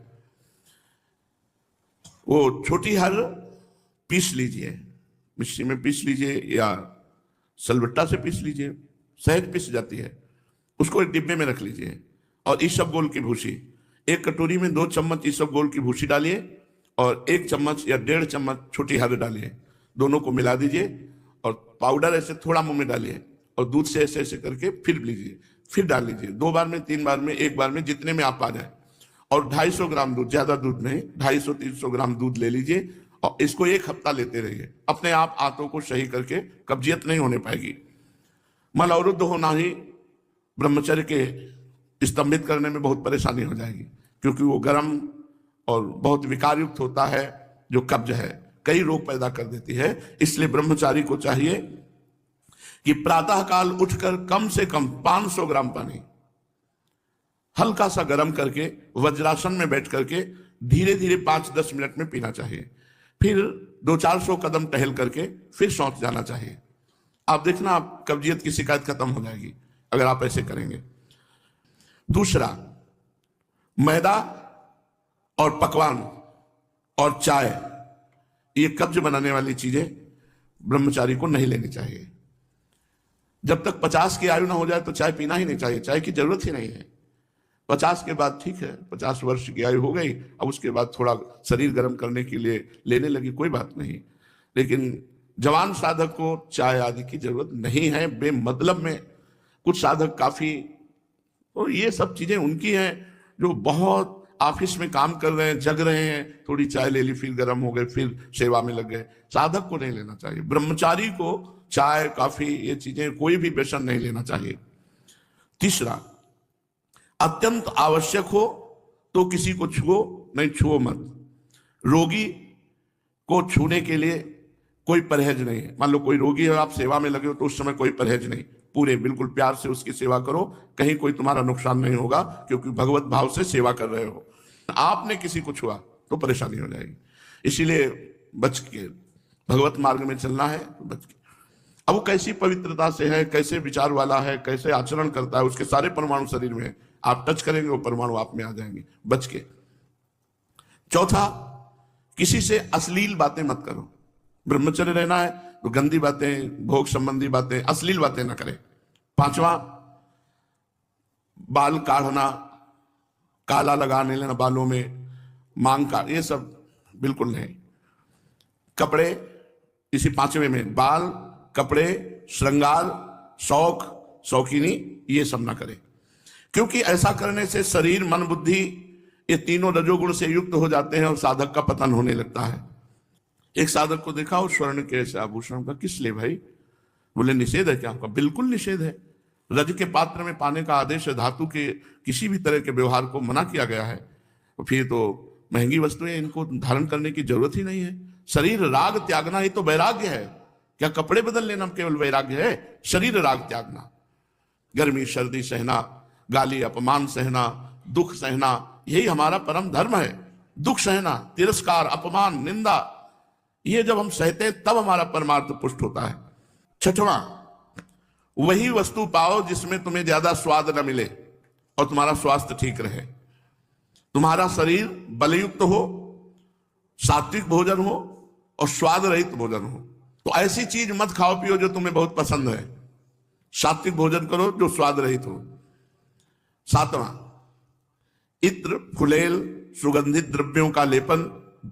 वो छोटी हर पीस लीजिए, मिक्सी में पीस लीजिए या सलबट्टा से पीस लीजिए, सहज पीस जाती है। उसको एक डिब्बे में रख लीजिए और ईसबगोल की भूसी, एक कटोरी में 2 चम्मच ईसबगोल की भूसी डालिए और 1 चम्मच या 1.5 चम्मच छोटी हर डालिए। दोनों को मिला दीजिए और पाउडर ऐसे थोड़ा मुंह में डालिए और दूध से ऐसे ऐसे करके फिर लीजिए, फिर डाल लीजिए। 2 बार में, 3 बार में, 1 बार में, जितने में आप आ जाए। और 250 ग्राम दूध, ज्यादा दूध नहीं, 250-300 ग्राम दूध ले लीजिए और इसको 1 हफ्ता लेते रहिए। अपने आप आंतों को सही करके कब्जियत नहीं होने पाएगी। मल अवरुद्ध होना ही ब्रह्मचर्य के स्तंभित करने में बहुत परेशानी हो जाएगी, क्योंकि वो गर्म और बहुत विकारयुक्त होता है। जो कब्ज है कई रोग पैदा कर देती है। इसलिए ब्रह्मचारी को चाहिए कि प्रातः काल उठकर कम से कम 500 ग्राम पानी हल्का सा गर्म करके वज्रासन में बैठ करके धीरे धीरे 5-10 मिनट में पीना चाहिए। फिर 200-400 कदम टहल करके फिर शौच जाना चाहिए। आप देखना, आप कब्जियत की शिकायत खत्म हो जाएगी अगर आप ऐसे करेंगे। दूसरा, मैदा और पकवान और चाय, ये कब्ज बनाने वाली चीजें ब्रह्मचारी को नहीं लेनी चाहिए। जब तक 50 की आयु ना हो जाए तो चाय पीना ही नहीं चाहिए। चाय की जरूरत ही नहीं है। 50 के बाद ठीक है, 50 वर्ष की आयु हो गई, अब उसके बाद थोड़ा शरीर गर्म करने के लिए लेने लगी, कोई बात नहीं। लेकिन जवान साधक को चाय आदि की जरूरत नहीं है बेमतलब में। कुछ साधक काफी, और ये सब चीजें उनकी हैं जो बहुत ऑफिस में काम कर रहे हैं, जग रहे हैं, थोड़ी चाय ले ली, फिर गर्म हो गए, फिर सेवा में लग गए। साधक को नहीं लेना चाहिए। ब्रह्मचारी को चाय, कॉफी, ये चीजें, कोई भी व्यसन नहीं लेना चाहिए। तीसरा, अत्यंत आवश्यक हो तो किसी को छुओ, नहीं छुओ मत। रोगी को छूने के लिए कोई परहेज नहीं है। मान लो कोई रोगी है, आप सेवा में लगे हो, तो उस समय कोई परहेज नहीं, पूरे बिल्कुल प्यार से उसकी सेवा करो। कहीं कोई तुम्हारा नुकसान नहीं होगा, क्योंकि भगवत भाव से सेवा कर रहे हो। आपने किसी को छुआ तो परेशानी हो जाएगी। इसीलिए बच के भगवत मार्ग में चलना है, तो बच के। अब वो कैसी पवित्रता से है, कैसे विचार वाला है, कैसे आचरण करता है, उसके सारे परमाणु शरीर में है। आप टच करेंगे वो परमाणु आप में आ जाएंगे, बच के। चौथा, किसी से अश्लील बातें मत करो। ब्रह्मचर्य रहना है तो गंदी बातें, भोग संबंधी बातें, अश्लील बातें ना करें। 5वां, बाल काढ़ना, काला लगाने लेना बालों में, मांग का, ये सब बिल्कुल नहीं। कपड़े, इसी 5वें में बाल, कपड़े, श्रृंगार, शौक, शौकीनी, ये सब ना करें। क्योंकि ऐसा करने से शरीर, मन, बुद्धि, ये तीनों रजोगुण से युक्त हो जाते हैं और साधक का पतन होने लगता है। एक साधक को देखा और स्वर्ण के ऐसे आभूषण का, किस लिए भाई? बोले निषेध है क्या आपका? बिल्कुल निषेध है। रज के पात्र में पाने का आदेश है। धातु के किसी भी तरह के व्यवहार को मना किया गया है। तो फिर तो महंगी वस्तुएं, इनको धारण करने की जरूरत ही नहीं है। शरीर राग त्यागना ही तो वैराग्य है। क्या कपड़े बदल लेना केवल वैराग्य है? शरीर राग त्यागना, गर्मी सर्दी सहना, गाली अपमान सहना, दुख सहना, यही हमारा परम धर्म है। दुख सहना, तिरस्कार, अपमान, निंदा, ये जब हम सहते हैं तब हमारा परमार्थ पुष्ट होता है। छठवां, वही वस्तु पाओ जिसमें तुम्हें ज्यादा स्वाद न मिले और तुम्हारा स्वास्थ्य ठीक रहे। तुम्हारा शरीर बलयुक्त हो, सात्विक भोजन हो और स्वाद रहित भोजन हो। तो ऐसी चीज मत खाओ पियो जो तुम्हें बहुत पसंद है। सात्विक भोजन करो जो स्वाद रहित हो। सातवां, इत्र, फुलेल, सुगंधित द्रव्यों का लेपन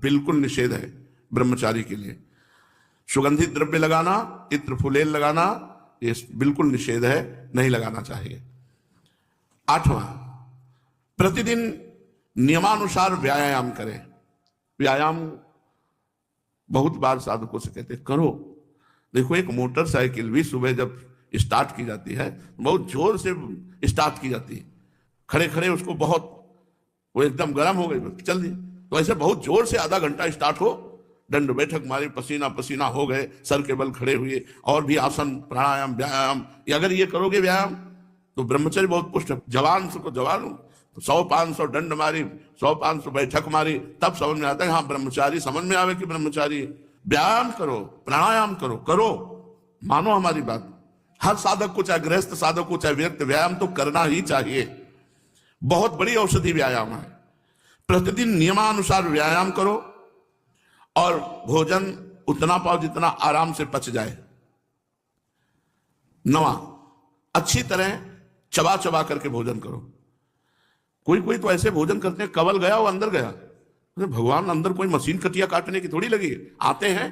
बिल्कुल निषेध है ब्रह्मचारी के लिए। सुगंधित द्रव्य लगाना, इत्र, फुलेल लगाना, ये बिल्कुल निषेध है, नहीं लगाना चाहिए। आठवां, प्रतिदिन नियमानुसार व्यायाम करें। व्यायाम बहुत बार साधकों से कहते करो। देखो, एक मोटरसाइकिल भी सुबह जब स्टार्ट की जाती है बहुत जोर से स्टार्ट की जाती है, खड़े खड़े उसको बहुत, वो एकदम गर्म हो गई चल दी, तो ऐसे बहुत जोर से आधा घंटा स्टार्ट हो, दंड बैठक मारी, पसीना पसीना हो गए, सर के बल खड़े हुए, और भी आसन, प्राणायाम, व्यायाम, अगर ये करोगे व्यायाम तो ब्रह्मचर्य बहुत पुष्ट है। जवान को जवान 100-500 दंड मारी, 100-500 बैठक मारी, तब समझ में आता है हाँ ब्रह्मचारी, समझ में आवे कि ब्रह्मचारी। व्यायाम करो, प्राणायाम करो, करो, मानो हमारी बात। हर साधक को, चाहे गृहस्थ साधक को, चाहे व्यक्ति, व्यायाम तो करना ही चाहिए। बहुत बड़ी औषधि व्यायाम है। प्रतिदिन नियमानुसार व्यायाम करो और भोजन उतना पाओ जितना आराम से पच जाए। 9, अच्छी तरह चबा चबा करके भोजन करो। कोई कोई तो ऐसे भोजन करते हैं, कवल गया वो अंदर गया। अरे भगवान, अंदर कोई मशीन कटिया काटने की थोड़ी लगी, आते हैं।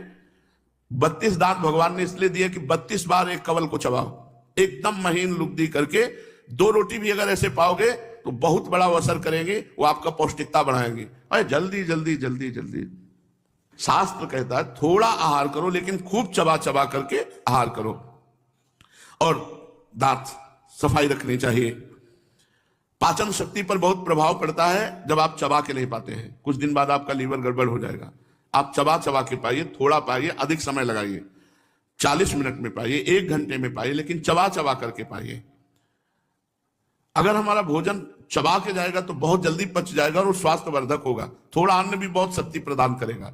32 दांत भगवान ने इसलिए दिए कि 32 बार एक कवल को चबाओ, एकदम महीन लुगदी करके। 2 रोटी भी अगर ऐसे पाओगे तो बहुत बड़ा वो असर करेंगे, वो आपका पौष्टिकता बढ़ाएंगे। अरे जल्दी जल्दी जल्दी जल्दी, शास्त्र कहता है थोड़ा आहार करो लेकिन खूब चबा चबा करके आहार करो। और दांत सफाई रखनी चाहिए। पाचन शक्ति पर बहुत प्रभाव पड़ता है जब आप चबा के नहीं पाते हैं। कुछ दिन बाद आपका लीवर गड़बड़ हो जाएगा। आप चबा चबा के पाइए, थोड़ा पाइए, अधिक समय लगाइए, 40 मिनट में पाइए, 1 घंटे में पाइए, लेकिन चबा चबा करके पाइए। अगर हमारा भोजन चबा के जाएगा तो बहुत जल्दी पच जाएगा और वो स्वास्थ्यवर्धक होगा। थोड़ा अन्न भी बहुत शक्ति प्रदान करेगा।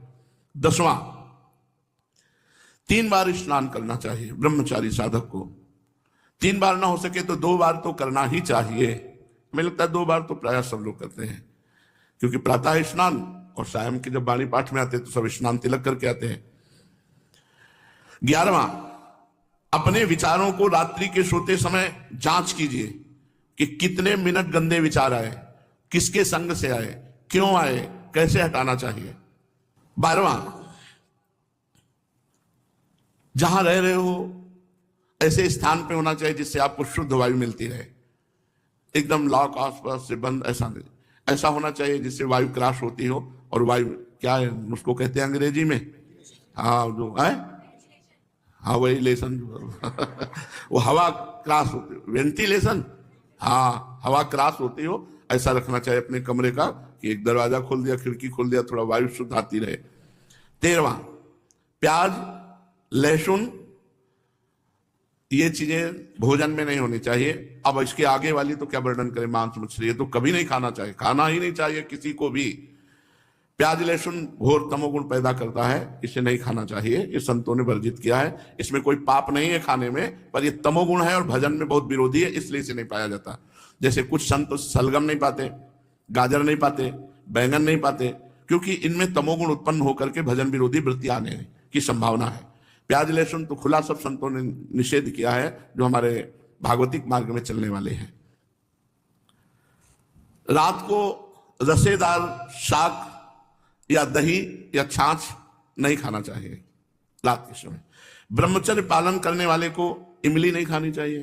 10वां, 3 बार स्नान करना चाहिए ब्रह्मचारी साधक को। 3 बार ना हो सके तो 2 बार तो करना ही चाहिए। हमें लगता है 2 बार तो प्राय सब लोग करते हैं, क्योंकि प्रातः स्नान और शाम के जब वाणी पाठ में आते हैं तो सब स्नान तिलक करके आते हैं। 11वां, अपने विचारों को रात्रि के सोते समय जांच कीजिए कि कितने मिनट गंदे विचार आए, किसके संग से आए, क्यों आए, कैसे हटाना चाहिए। 12वां, जहां रह रहे हो ऐसे स्थान पे होना चाहिए जिससे आपको शुद्ध वायु मिलती रहे। एकदम लॉक आसपास से बंद ऐसा नहीं, ऐसा होना चाहिए जिससे वायु क्रॉस होती हो। और वायु क्या है उसको कहते हैं अंग्रेजी में, हाँ जो है, हाँ वेंटिलेशन वो हवा क्रॉस होती हो, वेंटिलेशन, हाँ हवा क्रॉस होती हो, ऐसा रखना चाहिए अपने कमरे का कि एक दरवाजा खोल दिया, खिड़की खोल दिया, थोड़ा वायु शुद्ध आती रहे। 13वां, प्याज, लहसुन, ये चीजें भोजन में नहीं होनी चाहिए। अब इसके आगे वाली तो क्या वर्णन करें, मांस मछली, ये तो कभी नहीं खाना चाहिए, खाना ही नहीं चाहिए किसी को भी। प्याज लहसुन घोर तमोगुण पैदा करता है, इसे नहीं खाना चाहिए, ये संतों ने वर्जित किया है। इसमें कोई पाप नहीं है खाने में, पर ये तमोगुण है और भजन में बहुत विरोधी है, इसलिए इसे नहीं पाया जाता। जैसे कुछ संत सलगम नहीं पाते, गाजर नहीं पाते, बैंगन नहीं पाते, क्योंकि इनमें तमोगुण उत्पन्न होकर के भजन विरोधी वृत्ति आने की संभावना है। प्याज लहसुन तो खुला सब संतों ने निषेध किया है, जो हमारे भागवतिक मार्ग में चलने वाले हैं। रात को रसेदार शाक या दही या छाछ नहीं खाना चाहिए रात के समय। ब्रह्मचर्य पालन करने वाले को इमली नहीं खानी चाहिए,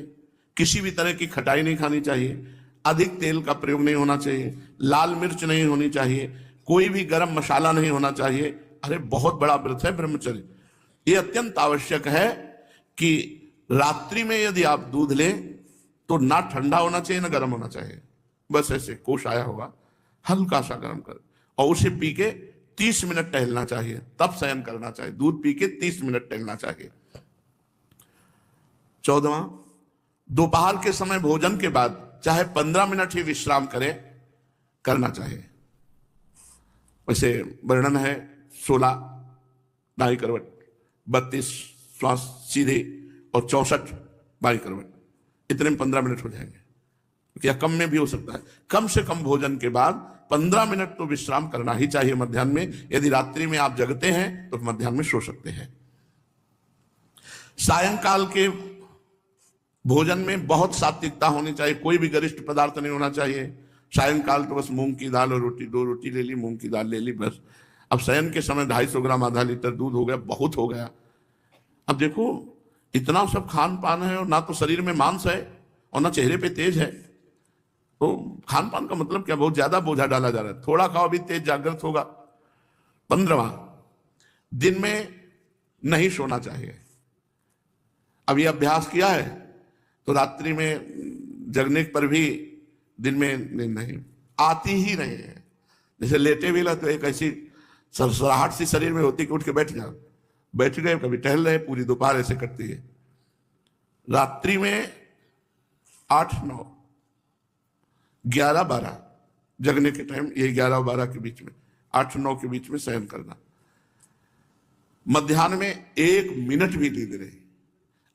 किसी भी तरह की खटाई नहीं खानी चाहिए, अधिक तेल का प्रयोग नहीं होना चाहिए, लाल मिर्च नहीं होनी चाहिए, कोई भी गरम मसाला नहीं होना चाहिए। अरे बहुत बड़ा व्रत है ब्रह्मचर्य। ये अत्यंत आवश्यक है कि रात्रि में यदि आप दूध लें तो ना ठंडा होना चाहिए ना गर्म होना चाहिए, बस ऐसे कोश आया होगा, हल्का सा गर्म कर, और उसे पी के 30 मिनट टहलना चाहिए, तब शयन करना चाहिए। दूध पी के 30 मिनट टहलना चाहिए। 14वां, दोपहर के समय भोजन के बाद चाहे 15 मिनट ही विश्राम करें, करना चाहिए। वैसे वर्णन है 16 दाई करवट, 32 श्वास सीधे और 64 बाई करवट, इतने में 15 मिनट हो जाएंगे, या कम में भी हो सकता है। कम से कम भोजन के बाद 15 मिनट तो विश्राम करना ही चाहिए मध्याह्न में। यदि रात्रि में आप जगते हैं तो मध्याह्न में सो सकते हैं। सायंकाल के भोजन में बहुत सात्विकता होनी चाहिए, कोई भी गरिष्ठ पदार्थ नहीं होना चाहिए। सायंकाल तो बस मूंग की दाल और रोटी, 2 रोटी ले ली, मूंग की दाल ले ली, बस। अब शयन के समय 250 ग्राम, आधा लीटर दूध हो गया, बहुत हो गया। अब देखो इतना सब खान पान है और ना तो शरीर में मांस है और ना चेहरे पे तेज है, तो खान पान का मतलब क्या? बहुत ज्यादा बोझा डाला जा रहा है। थोड़ा खाओ भी तेज जागृत होगा। 15वां, दिन में नहीं सोना चाहिए। अब ये अभ्यास किया है तो रात्रि में जगने पर भी दिन में नींद नहीं आती ही नहीं है। जैसे लेटे भी तो एक ऐसी सरसराहट सी शरीर में होती कि उठ के बैठ जाओ, बैठ गए, कभी टहल रहे, पूरी दोपहर ऐसे कटती है। रात्रि में 8, 9, 11, 12 जगने के टाइम, ये 11 और 12 के बीच में, 8, 9 के बीच में शयन करना। मध्याह्न में 1 मिनट भी नींद नहीं।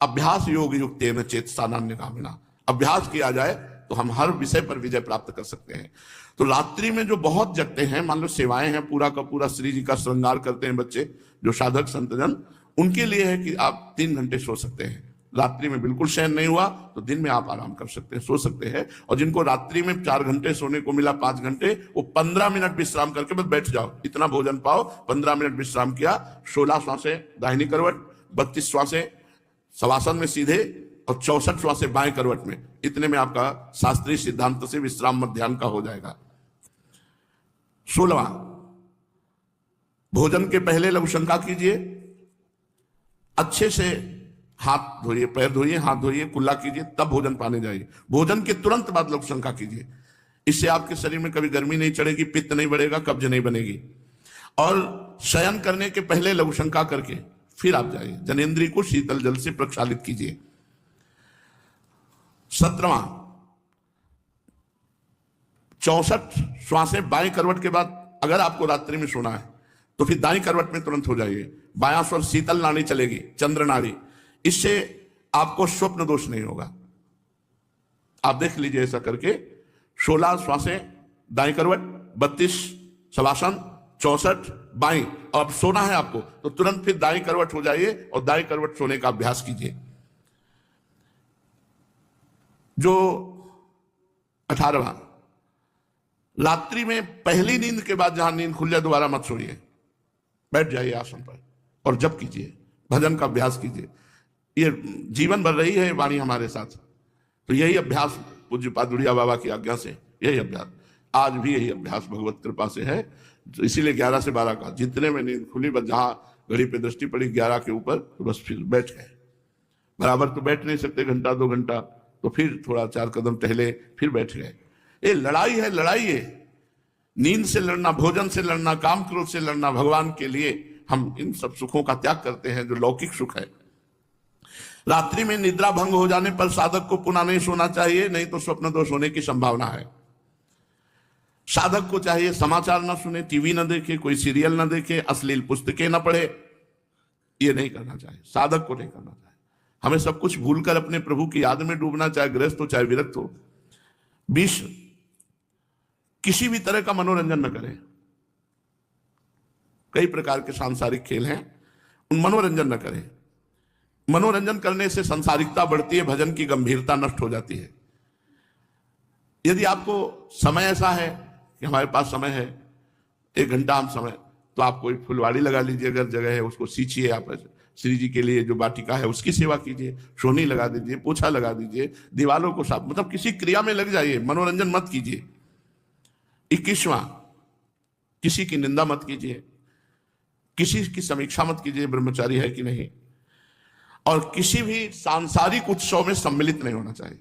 अभ्यास योग युक्तेन चेतसा नान्यगामिना, अभ्यास किया जाए तो हम हर विषय पर विजय प्राप्त कर सकते हैं। तो रात्रि में जो बहुत जगते हैं, मान लो सेवाएं हैं, पूरा का पूरा श्री जी का श्रृंगार करते हैं बच्चे, जो साधक संतजन, उनके लिए है कि आप 3 घंटे सो सकते हैं। रात्रि में बिल्कुल शयन नहीं हुआ तो दिन में आप आराम कर सकते हैं, सो सकते हैं। और जिनको रात्रि में 4 घंटे सोने को मिला, 5 घंटे, वो 15 मिनट विश्राम करके बस बैठ जाओ, इतना भोजन पाओ, 15 मिनट विश्राम किया, 16 श्वासें दाहिनी करवट, 32 श्वासें शवासन में सीधे और 64 श्वासें बाएं करवट में, इतने में आपका शास्त्रीय सिद्धांत से विश्राम मध्याह्न का हो जाएगा। 16वां, भोजन के पहले लघु शंका कीजिए, अच्छे से हाथ धोइए, पैर धोइए, हाथ धोइए, कुल्ला कीजिए, तब भोजन पाने जाइए। भोजन के तुरंत बाद लघु शंका कीजिए, इससे आपके शरीर में कभी गर्मी नहीं चढ़ेगी, पित्त नहीं बढ़ेगा, कब्ज नहीं बनेगी। और शयन करने के पहले लघु शंका करके फिर आप जाइए, जनेंद्रिय को शीतल जल से प्रक्षालित कीजिए। 17वां, 64 श्वासें बाएं करवट के बाद अगर आपको रात्रि में सोना है तो फिर दाईं करवट में तुरंत हो जाइए। बायां स्वर शीतल नाड़ी चलेगी, चंद्र नाड़ी, इससे आपको स्वप्न दोष नहीं होगा। आप देख लीजिए ऐसा करके। 16 श्वासें दाईं करवट, 32 शवासन, 64 बाईं, और अब सोना है आपको तो तुरंत फिर दाईं करवट हो जाइए और दाईं करवट सोने का अभ्यास कीजिए। जो 18वां, रात्रि में पहली नींद के बाद जहां नींद खुल जाए दोबारा मत सोइए, बैठ जाइए आसन पर और जप कीजिए, भजन का अभ्यास कीजिए। ये जीवन भर रही है वाणी हमारे साथ, तो यही अभ्यास पूज्य पादुरिया बाबा की आज्ञा से, यही अभ्यास आज भी यही अभ्यास भगवत कृपा से है। तो इसीलिए 11 से 12 का, जितने में नींद खुली बस जहां घड़ी पे दृष्टि पड़ी 11 के ऊपर, तो बस फिर बैठ गए। बराबर तो बैठ नहीं सकते, घंटा 2 घंटा, तो फिर थोड़ा 4 कदम टहले, फिर बैठ गए। ये लड़ाई है, लड़ाई है, नींद से लड़ना, भोजन से लड़ना, काम क्रोध से लड़ना। भगवान के लिए हम इन सब सुखों का त्याग करते हैं जो लौकिक सुख है। रात्रि में निद्रा भंग हो जाने पर साधक को पुनः नहीं सोना चाहिए, नहीं तो स्वप्न दोष होने की संभावना है। साधक को चाहिए समाचार न सुने, टीवी न देखे, कोई सीरियल न देखे, अश्लील पुस्तकें न पढ़े, ये नहीं करना चाहिए, साधक को नहीं करना चाहिए। हमें सब कुछ भूलकर अपने प्रभु की याद में डूबना, चाहे गृहस्थ हो चाहे विरक्त हो। 20, किसी भी तरह का मनोरंजन न करें। कई प्रकार के सांसारिक खेल हैं, उन मनोरंजन न करें। मनोरंजन करने से सांसारिकता बढ़ती है, भजन की गंभीरता नष्ट हो जाती है। यदि आपको समय ऐसा है कि हमारे पास समय है 1 घंटा हम समय, तो आप कोई फुलवाड़ी लगा लीजिए, अगर जगह है उसको सींचिए। आप श्री जी के लिए जो वाटिका है उसकी सेवा कीजिए, सोनी लगा दीजिए, पोछा लगा दीजिए, दीवारों को साफ, मतलब किसी क्रिया में लग जाइए, मनोरंजन मत कीजिए। 21वां, किसी की निंदा मत कीजिए, किसी की समीक्षा मत कीजिए ब्रह्मचारी है कि नहीं, और किसी भी सांसारिक उत्सव में सम्मिलित नहीं होना चाहिए।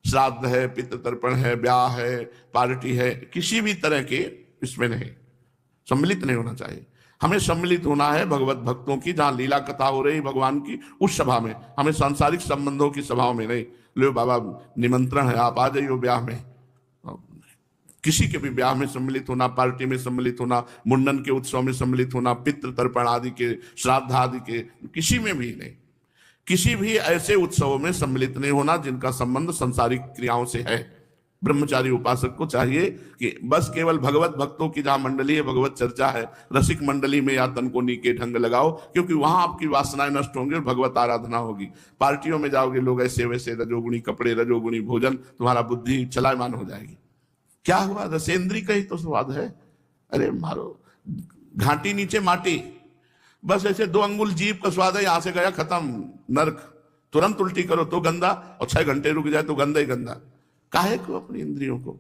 श्राद्ध है, पितृ तर्पण है, ब्याह है, पार्टी है, किसी भी तरह के इसमें नहीं सम्मिलित नहीं होना चाहिए। हमें सम्मिलित होना है भगवत भक्तों की, जहां लीला कथा हो रही भगवान की, उस सभा में। हमें सांसारिक संबंधों की सभाओं में नहीं। लो बाबा निमंत्रण है, आप आ जाइए ब्याह में, किसी के भी ब्याह में सम्मिलित होना, पार्टी में सम्मिलित होना, मुंडन के उत्सव में सम्मिलित होना, पितृ तर्पण आदि के, श्राद्ध आदि के, किसी में भी नहीं, किसी भी ऐसे उत्सवों में सम्मिलित नहीं होना जिनका संबंध संसारिक क्रियाओं से है। ब्रह्मचारी उपासक को चाहिए कि बस केवल भगवत भक्तों की जहां मंडली है, भगवत चर्चा है, रसिक मंडली में या तन को नीके ढंग लगाओ, क्योंकि वहां आपकी वासनाएं नष्ट होंगी और भगवत आराधना होगी। पार्टियों में जाओगे, लोग ऐसे वैसे, रजोगुणी कपड़े, रजोगुणी भोजन, तुम्हारा बुद्धि चलायमान हो जाएगी। क्या हुआ? रसेंद्री का ही तो स्वाद है। अरे मारो घाटी नीचे माटी, बस ऐसे 2 अंगुल जीभ का स्वाद है, यहां से गया खत्म, नरक। तुरंत उल्टी करो तो गंदा, और 6 घंटे रुक जाए तो गंदा ही गंदा। काहे को अपनी इंद्रियों को?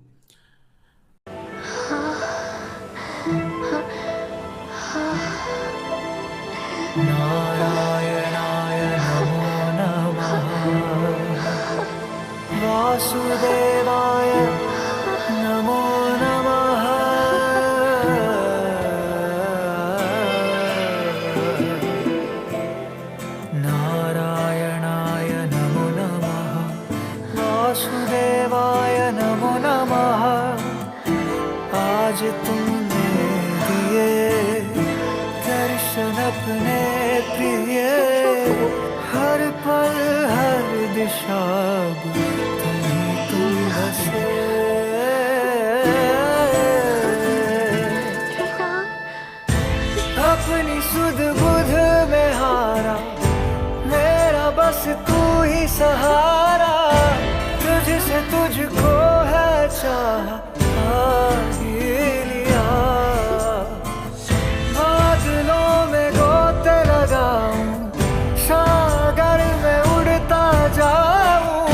नारायणाय नमो नमः, वासुदेवाय नमो नमः, नारायणाय नमो नमः, वासुदेवाय नमो नमः। आज तुमने दिए दर्शन अपने प्रिय, हर पल हर दिशा तुम बसे। अपनी सुध बुध में हारा, मेरा बस तू ही सहारा, तुझसे तुझको है चाह लिया। बादलों में गोते लगाऊं, सागर में उड़ता जाऊं,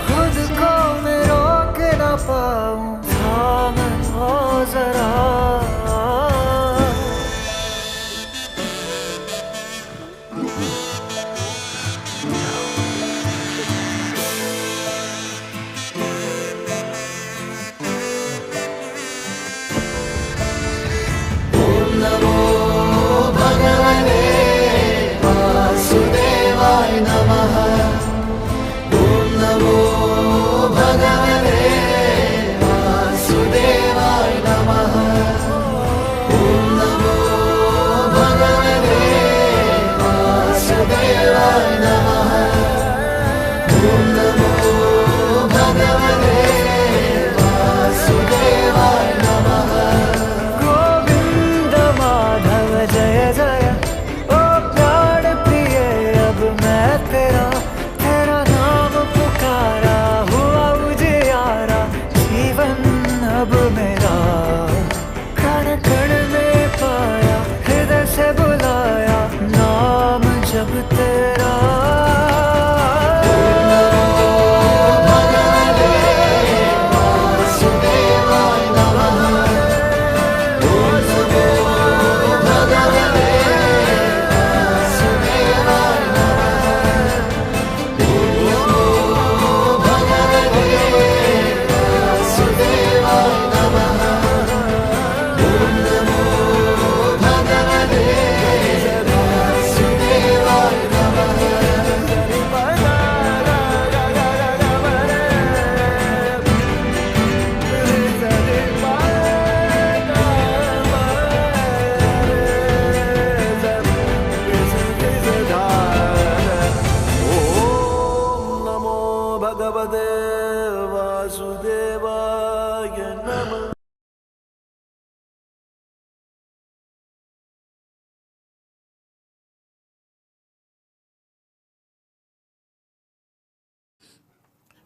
खुद को मैं रोक न पाऊं, थाम लो जरा।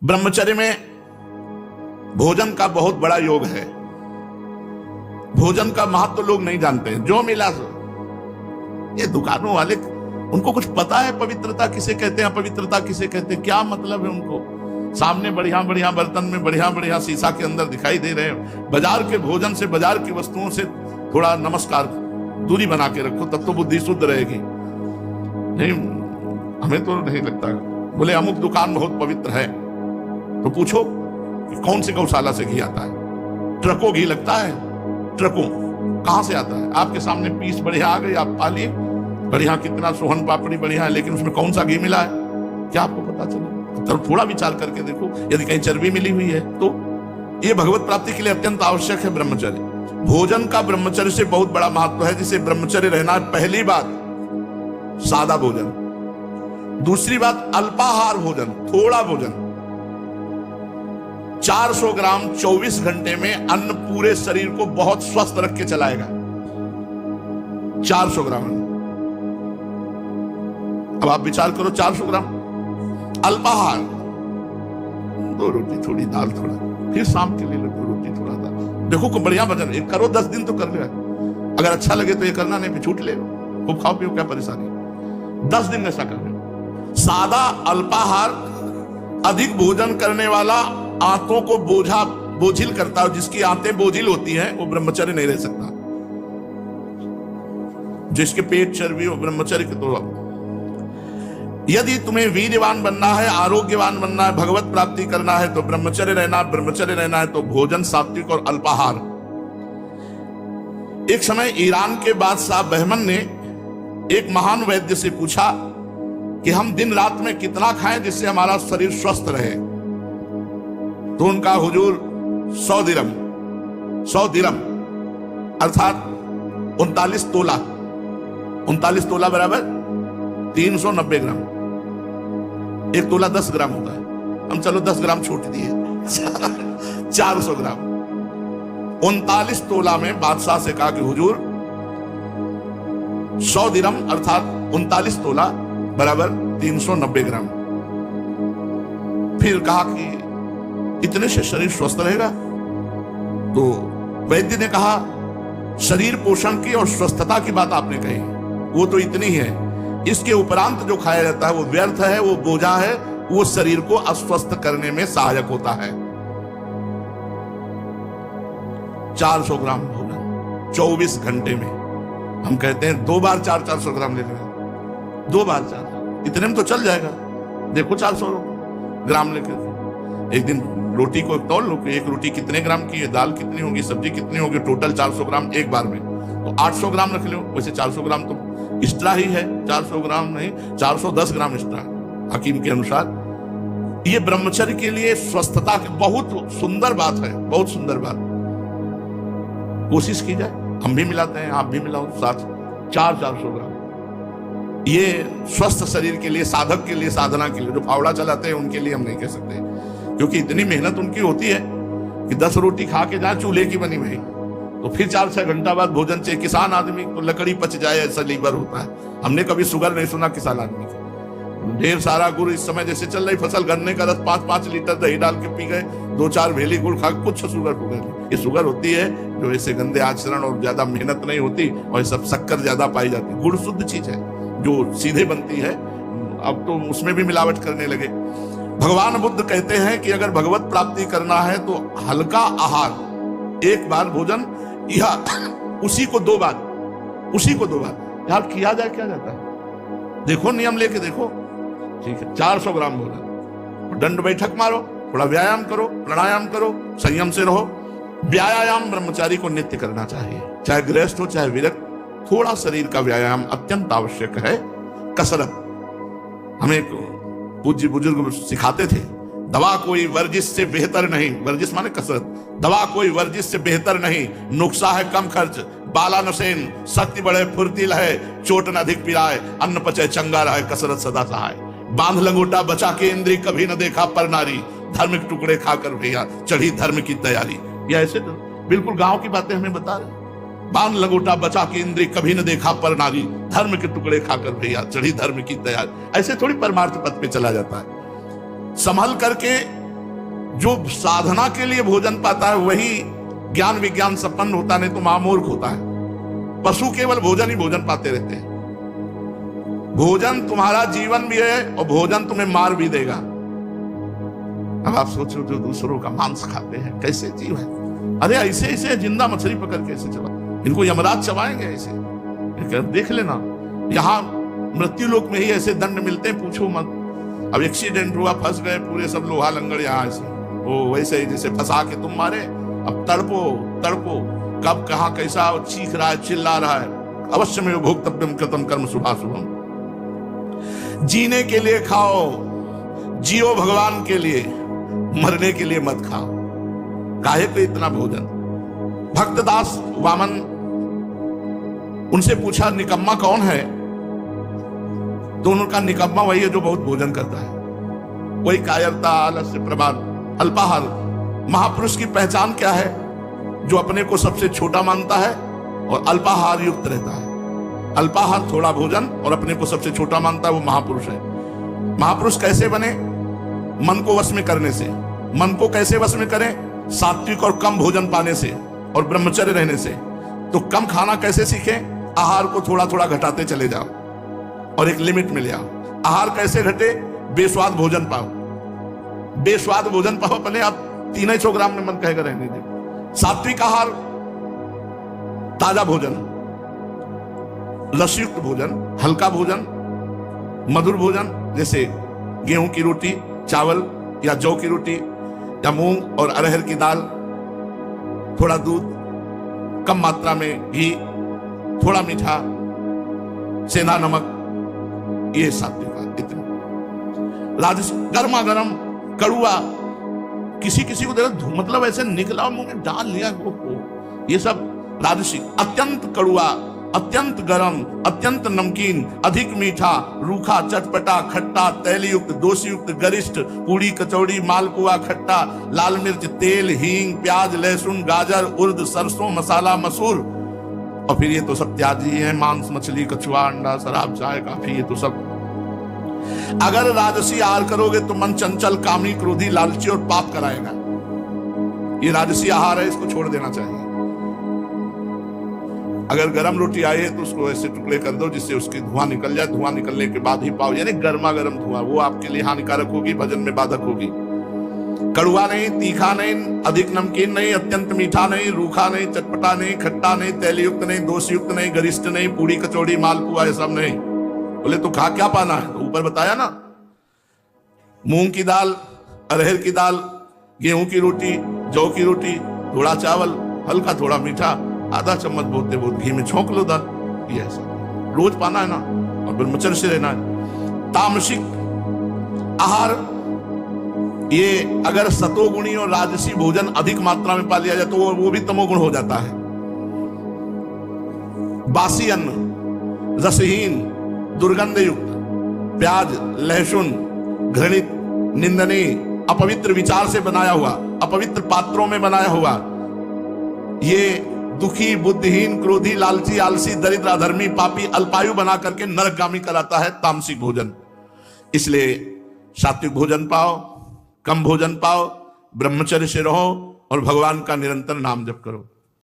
ब्रह्मचर्य में भोजन का बहुत बड़ा योग है। भोजन का महत्व लोग नहीं जानते हैं। जो मिला सो, ये दुकानों वाले, उनको कुछ पता है पवित्रता किसे कहते हैं, अपवित्रता किसे कहते हैं, क्या मतलब है उनको? सामने बढ़िया बढ़िया बर्तन में बढ़िया बढ़िया शीशा के अंदर दिखाई दे रहे हैं। बाजार के भोजन से, बाजार की वस्तुओं से थोड़ा नमस्कार, दूरी बना के रखो, तब तो बुद्धि शुद्ध रहेगी। नहीं, हमें तो नहीं लगता। बोले अमुक दुकान बहुत पवित्र है, तो पूछो कि कौन से गौशाला से घी आता है? ट्रकों घी लगता है, ट्रकों कहां से आता है? आपके सामने पीस बढ़िया आ गई, आप पा लिए, बढ़िया, कितना सोहन पापड़ी बढ़िया है, लेकिन उसमें कौन सा घी मिला है क्या आपको पता चले? तो थोड़ा विचार करके देखो, यदि कहीं चर्बी मिली हुई है तो ये भगवत प्राप्ति के लिए अत्यंत आवश्यक है ब्रह्मचर्य। भोजन का ब्रह्मचर्य से बहुत बड़ा महत्व है। जिसे ब्रह्मचर्य रहना, पहली बात सादा भोजन, दूसरी बात अल्पाहार भोजन, थोड़ा भोजन। 400 ग्राम 24 घंटे में अन्न पूरे शरीर को बहुत स्वस्थ रख के चलाएगा। 400 ग्राम। अब आप विचार करो, 400 ग्राम अल्पाहार, 2 रोटी थोड़ी दाल थोड़ा, फिर शाम के लिए 2 रोटी थोड़ा दाल। देखो को बढ़िया वजन, एक करो 10 दिन तो कर ले। अगर अच्छा लगे तो ये करना, नहीं फिर छूट ले, खूब खाओ पियो, क्या परेशानी। 10 दिन ऐसा कर ले। सादा अल्पाहार अधिक भोजन करने वाला आंतों को बोझिल करता है। जिसकी आंतें बोझिल होती हैं वो ब्रह्मचर्य नहीं रह सकता। जिसके पेट चर्बी हो ब्रह्मचर्य के तो। यदि तुम्हें वीर्यवान बनना है, आरोग्यवान बनना है, भगवत प्राप्ति करना है तो ब्रह्मचर्य रहना। ब्रह्मचर्य रहना है तो भोजन सात्विक और अल्पाहार। एक समय ईरान के बादशाह बहमन ने एक महान वैद्य से पूछा कि हम दिन रात में कितना खाएं जिससे हमारा शरीर स्वस्थ रहे। तो उनका हुजूर 100 दिरम अर्थात 39 तोला, 39 तोला बराबर 390 ग्राम। 1 तोला 10 ग्राम होता है, हम चलो 10 ग्राम छूट दिए 400 ग्राम। 39 तोला में बादशाह से कहा कि हुजूर 100 दिरम अर्थात 39 तोला बराबर 390 ग्राम। फिर कहा कि इतने से शरीर स्वस्थ रहेगा। तो वैद्य ने कहा शरीर पोषण की और स्वस्थता की बात आपने कही, वो तो इतनी ही है। इसके उपरांत जो खाया जाता है वो व्यर्थ है, वो बोझा है, वो शरीर को अस्वस्थ करने में सहायक होता है। 400 ग्राम भोजन 24 घंटे में। हम कहते हैं 2 बार 400 ग्राम ले लेंगे, 2 बार 400, इतने में तो चल जाएगा। देखो 400 ग्राम लेकर एक दिन रोटी को तौल लो कि एक रोटी कितने ग्राम की है, दाल कितनी होगी, सब्जी कितनी होगी, टोटल 400 ग्राम एक बार में। तो 800 ग्राम रख लो। वैसे 400 ग्राम तो एक्स्ट्रा ही है, 400 ग्राम नहीं, 410 ग्राम एक्स्ट्रा हकीम के अनुसार। ये ब्रह्मचर्य के लिए स्वस्थता की बहुत सुंदर बात है, बहुत सुंदर बात। कोशिश की जाए, हम भी मिलाते हैं, आप भी मिलाओ साथ 400 ग्राम। ये स्वस्थ शरीर के लिए, साधक के लिए, साधना के लिए, जो फावड़ा चलाते हैं उनके लिए हम नहीं कह सकते, क्योंकि इतनी मेहनत उनकी होती है कि 10 रोटी खा के जाए चूल्हे की बनी हुई, तो फिर 4-6 घंटा बाद भोजन चाहिए। किसान आदमी तो लकड़ी पच जाए ऐसा लीवर होता है। हमने कभी शुगर नहीं सुना किसान आदमी का। ढेर सारा गुड़, इस समय जैसे चल रही फसल, गन्ने का रस 5-5 लीटर दही डाल के पी गए, 2-4 भेली गुड़ खा, कुछ शुगर नहीं। ये शुगर होती है जो ऐसे गंदे आचरण और ज्यादा मेहनत नहीं होती, और सब शक्कर ज्यादा पाई जाती है। गुड़ शुद्ध चीज है जो सीधे बनती है, अब तो उसमें भी मिलावट करने लगे। भगवान बुद्ध कहते हैं कि अगर भगवत प्राप्ति करना है तो हल्का आहार, 1 बार भोजन, यह उसी को 2 बार, उसी को 2 बार। यार किया जाए क्या जाता है, देखो नियम लेके देखो, ठीक है। 400 ग्राम भोजन, दंड बैठक मारो, थोड़ा व्यायाम करो, प्राणायाम करो, संयम से रहो। व्यायाम ब्रह्मचारी को नित्य करना चाहिए, चाहे गृहस्थ हो चाहे विरक्त। थोड़ा शरीर का व्यायाम अत्यंत आवश्यक है। कसरत, हमें पूज्य बुजुर्ग सिखाते थे, दवा कोई वर्जिश से बेहतर नहीं, वर्जिश माने कसरत, दवा कोई वर्जिश से बेहतर नहीं, नुस्खा है कम खर्च, बाला नसेन, शक्ति बढ़े फुर्तील है, चोट न अधिक पिराए, अन्न पचे चंगा रहे, कसरत सदा सहाय। बांध लंगोटा बचा के इंद्री, कभी न देखा पर नारी, धर्म के टुकड़े खाकर भैया चढ़ी धर्म की तैयारी। ये ऐसे तो बिल्कुल गांव की बातें हमें बता रहे। बांध लंगोटा बचा के इंद्री, कभी न देखा पर नारी, धर्म के टुकड़े खाकर भैया चढ़ी धर्म की तैयारी। ऐसे थोड़ी परमार्थ पथ पे चला जाता है। संभल करके जो साधना के लिए भोजन पाता है वही ज्ञान विज्ञान संपन्न होता, नहीं तो महामूर्ख होता है। पशु केवल भोजन ही भोजन पाते रहते हैं। भोजन तुम्हारा जीवन भी है और भोजन तुम्हें मार भी देगा। अब आप सोचो जो दूसरों का मांस खाते हैं कैसे जीव है। अरे ऐसे ऐसे जिंदा मछली पकड़ के ऐसे चबा, इनको यमराज चबाएंगे ऐसे। देख लेना, यहाँ मृत्यु लोक में ही ऐसे दंड मिलते हैं, पूछो मत। अब एक्सीडेंट हुआ, फंस गए पूरे सब लोहा लंगड़ यहाँ ऐसे, वो वैसे ही जैसे फंसा के तुम मारे। अब तड़पो तड़पो, कब कहाँ कैसा चीख रहा है, चिल्ला रहा है। अवश्य में भोक्तव्यम कृतम कर्म शुभाशुभम। जीने के लिए खाओ, जियो भगवान के लिए, मरने के लिए मत खाओ। काहे को इतना भोजन? भक्तदास वामन उनसे पूछा निकम्मा कौन है? तो उनका निकम्मा वही है जो बहुत भोजन करता है, वही कायरता, आलस्य, प्रमाद, अल्पाहार। महापुरुष की पहचान क्या है? जो अपने को सबसे छोटा मानता है और अल्पाहार युक्त रहता है। अल्पाहार थोड़ा भोजन और अपने को सबसे छोटा मानता है, वो महापुरुष है। महापुरुष कैसे बने? मन को वश में करने से। मन को कैसे वश में करें? सात्विक और कम भोजन पाने से और ब्रह्मचर्य रहने से। तो कम खाना कैसे सीखें? आहार को थोड़ा थोड़ा घटाते चले जाओ और एक लिमिट में ले आओ। आहार कैसे घटे? बेस्वाद भोजन पाओ, बेस्वाद भोजन पाओ, पहले आप 300 ग्राम में मन कहेगा रहने दे। सात्विक आहार, ताजा भोजन, लस्युक्त भोजन, हल्का भोजन, मधुर भोजन, जैसे गेहूं की रोटी, चावल या जौ की रोटी या मूंग और अरहर की दाल, थोड़ा दूध, कम मात्रा में घी, थोड़ा मीठा, सेंधा नमक, ये सात्विक इतना। राजस गर्मा गर्म कड़ुआ, किसी किसी को देखा मतलब ऐसे निकला मुंह में डाल लिया, ये सब राजसी। अत्यंत कड़ुआ, अत्यंत गरम, अत्यंत नमकीन, अधिक मीठा, रूखा, चटपटा, खट्टा, तैलयुक्त, दोषयुक्त, गरिष्ठ, पूड़ी, कचौड़ी, मालपुआ, खट्टा, लाल मिर्च, तेल, हींग, प्याज, लहसुन, गाजर, उर्द, सरसों, मसाला, मसूर। और फिर ये तो सब त्याजी है, मांस, मछली, कछुआ, अंडा, शराब, चाय, काफी, ये तो सब। अगर राजसी आहार करोगे तो मन चंचल, कामी, क्रोधी, लालची और पाप कराएगा। ये राजसी आहार है, इसको छोड़ देना चाहिए। अगर गरम रोटी आई है तो उसको ऐसे टुकड़े कर दो जिससे उसकी धुआं निकल जाए। धुआं निकलने के बाद ही पाओ, यानी गर्मा गर्म धुआं, वो आपके लिए हानिकारक होगी, भजन में बाधक होगी। कड़ुआ नहीं, तीखा नहीं, अधिक नमकीन नहीं, अत्यंत मीठा नहीं, रूखा नहीं, चटपटा नहीं, खट्टा नहीं, तैलयुक्त नहीं, दोषयुक्त नहीं, गरिष्ठ नहीं, पूड़ी, कचौड़ी, मालपुआ, ये सब नहीं। बोले तो खा क्या पाना है? तो ऊपर बताया ना, मूंग की दाल, अरहर की दाल, गेहूं की रोटी, जौ की रोटी, थोड़ा चावल, हल्का थोड़ा मीठा, आधा चम्मच बोलते बोलते घी में छोंक लो दाल। ये ऐसा रोज पाना है ना, और ब्रह्मचर्य से रहना है। तामसिक आहार, ये अगर सतोगुणी और राजसी भोजन अधिक मात्रा में पा लिया जाए तो वो भी तमोगुण हो जाता है। बासी अन्न, रसहीन, दुर्गंध युक्त, प्याज, लहसुन, घृणित, निंदनीय, अपवित्र विचार से बनाया हुआ, अपवित्र पात्रों में बनाया हुआ, ये दुखी, बुद्धिहीन, क्रोधी, लालची, आलसी, दरिद्र, अधर्मी, पापी, अल्पायु बना करके नरकगामी कराता है तामसिक भोजन। इसलिए सात्विक भोजन पाओ, कम भोजन पाओ, ब्रह्मचर्य से रहो और भगवान का निरंतर नाम जप करो।